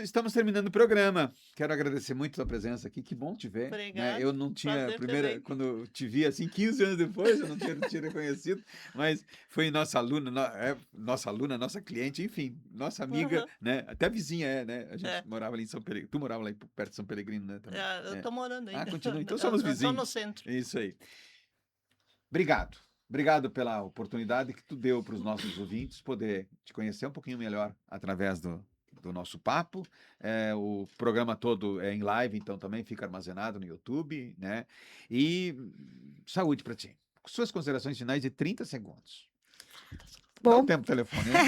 Estamos terminando o programa. Quero agradecer muito a tua presença aqui. Que bom te ver. Né? Obrigada. Eu não tinha, Prazer também. quando eu te vi assim, 15 anos depois, eu não tinha reconhecido, mas foi nossa aluna, nossa cliente, enfim, nossa amiga, Aham. né? Até vizinha né? A gente É. morava ali em São Peregrino. Tu morava lá perto de São Peregrino, né? Também. Eu É. estou morando ainda. Continua. Então Eu- somos eu tô vizinhos. no centro. Isso aí. Obrigado. Obrigado pela oportunidade que tu deu para os nossos ouvintes poder te conhecer um pouquinho melhor através do nosso papo. O programa todo é em live, então também fica armazenado no YouTube, né? E saúde para ti. Suas considerações finais de 30 segundos. Dá Bom. o tempo do telefone, né?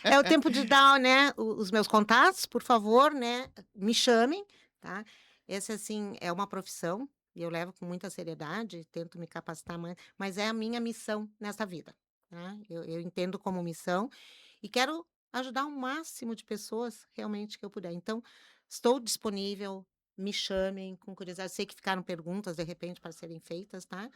É o tempo de dar, né, os meus contatos, por favor, né? Me chamem, tá? Essa, assim, é uma profissão e eu levo com muita seriedade, tento me capacitar mais, mas é a minha missão nessa vida, tá? Eu entendo como missão e quero ajudar o máximo de pessoas realmente que eu puder. Então, estou disponível, me chamem com curiosidade. Sei que ficaram perguntas, de repente, para serem feitas, tá?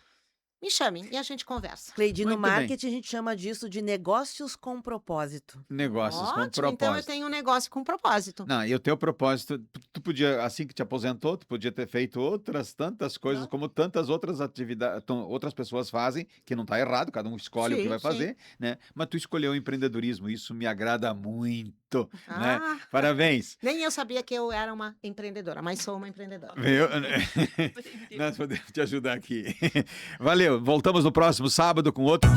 Me chamem e a gente conversa. Cleide, no Muito bem. marketing a gente chama disso de negócios com propósito. Negócios com Ótimo, então eu propósito. tenho um negócio com propósito. Não, e o teu propósito, tu podia, assim que te aposentou, tu podia ter feito outras tantas coisas, Não. como tantas outras atividades, outras pessoas fazem, que não está errado, cada um escolhe o que Sim, vai sim. fazer, né? Mas tu escolheu o empreendedorismo, isso me agrada muito, né? Ah, Parabéns. nem eu sabia que eu era uma empreendedora, mas sou uma empreendedora. Viu? Aprendi. Nós podemos te ajudar aqui. Valeu, voltamos no próximo sábado com outro.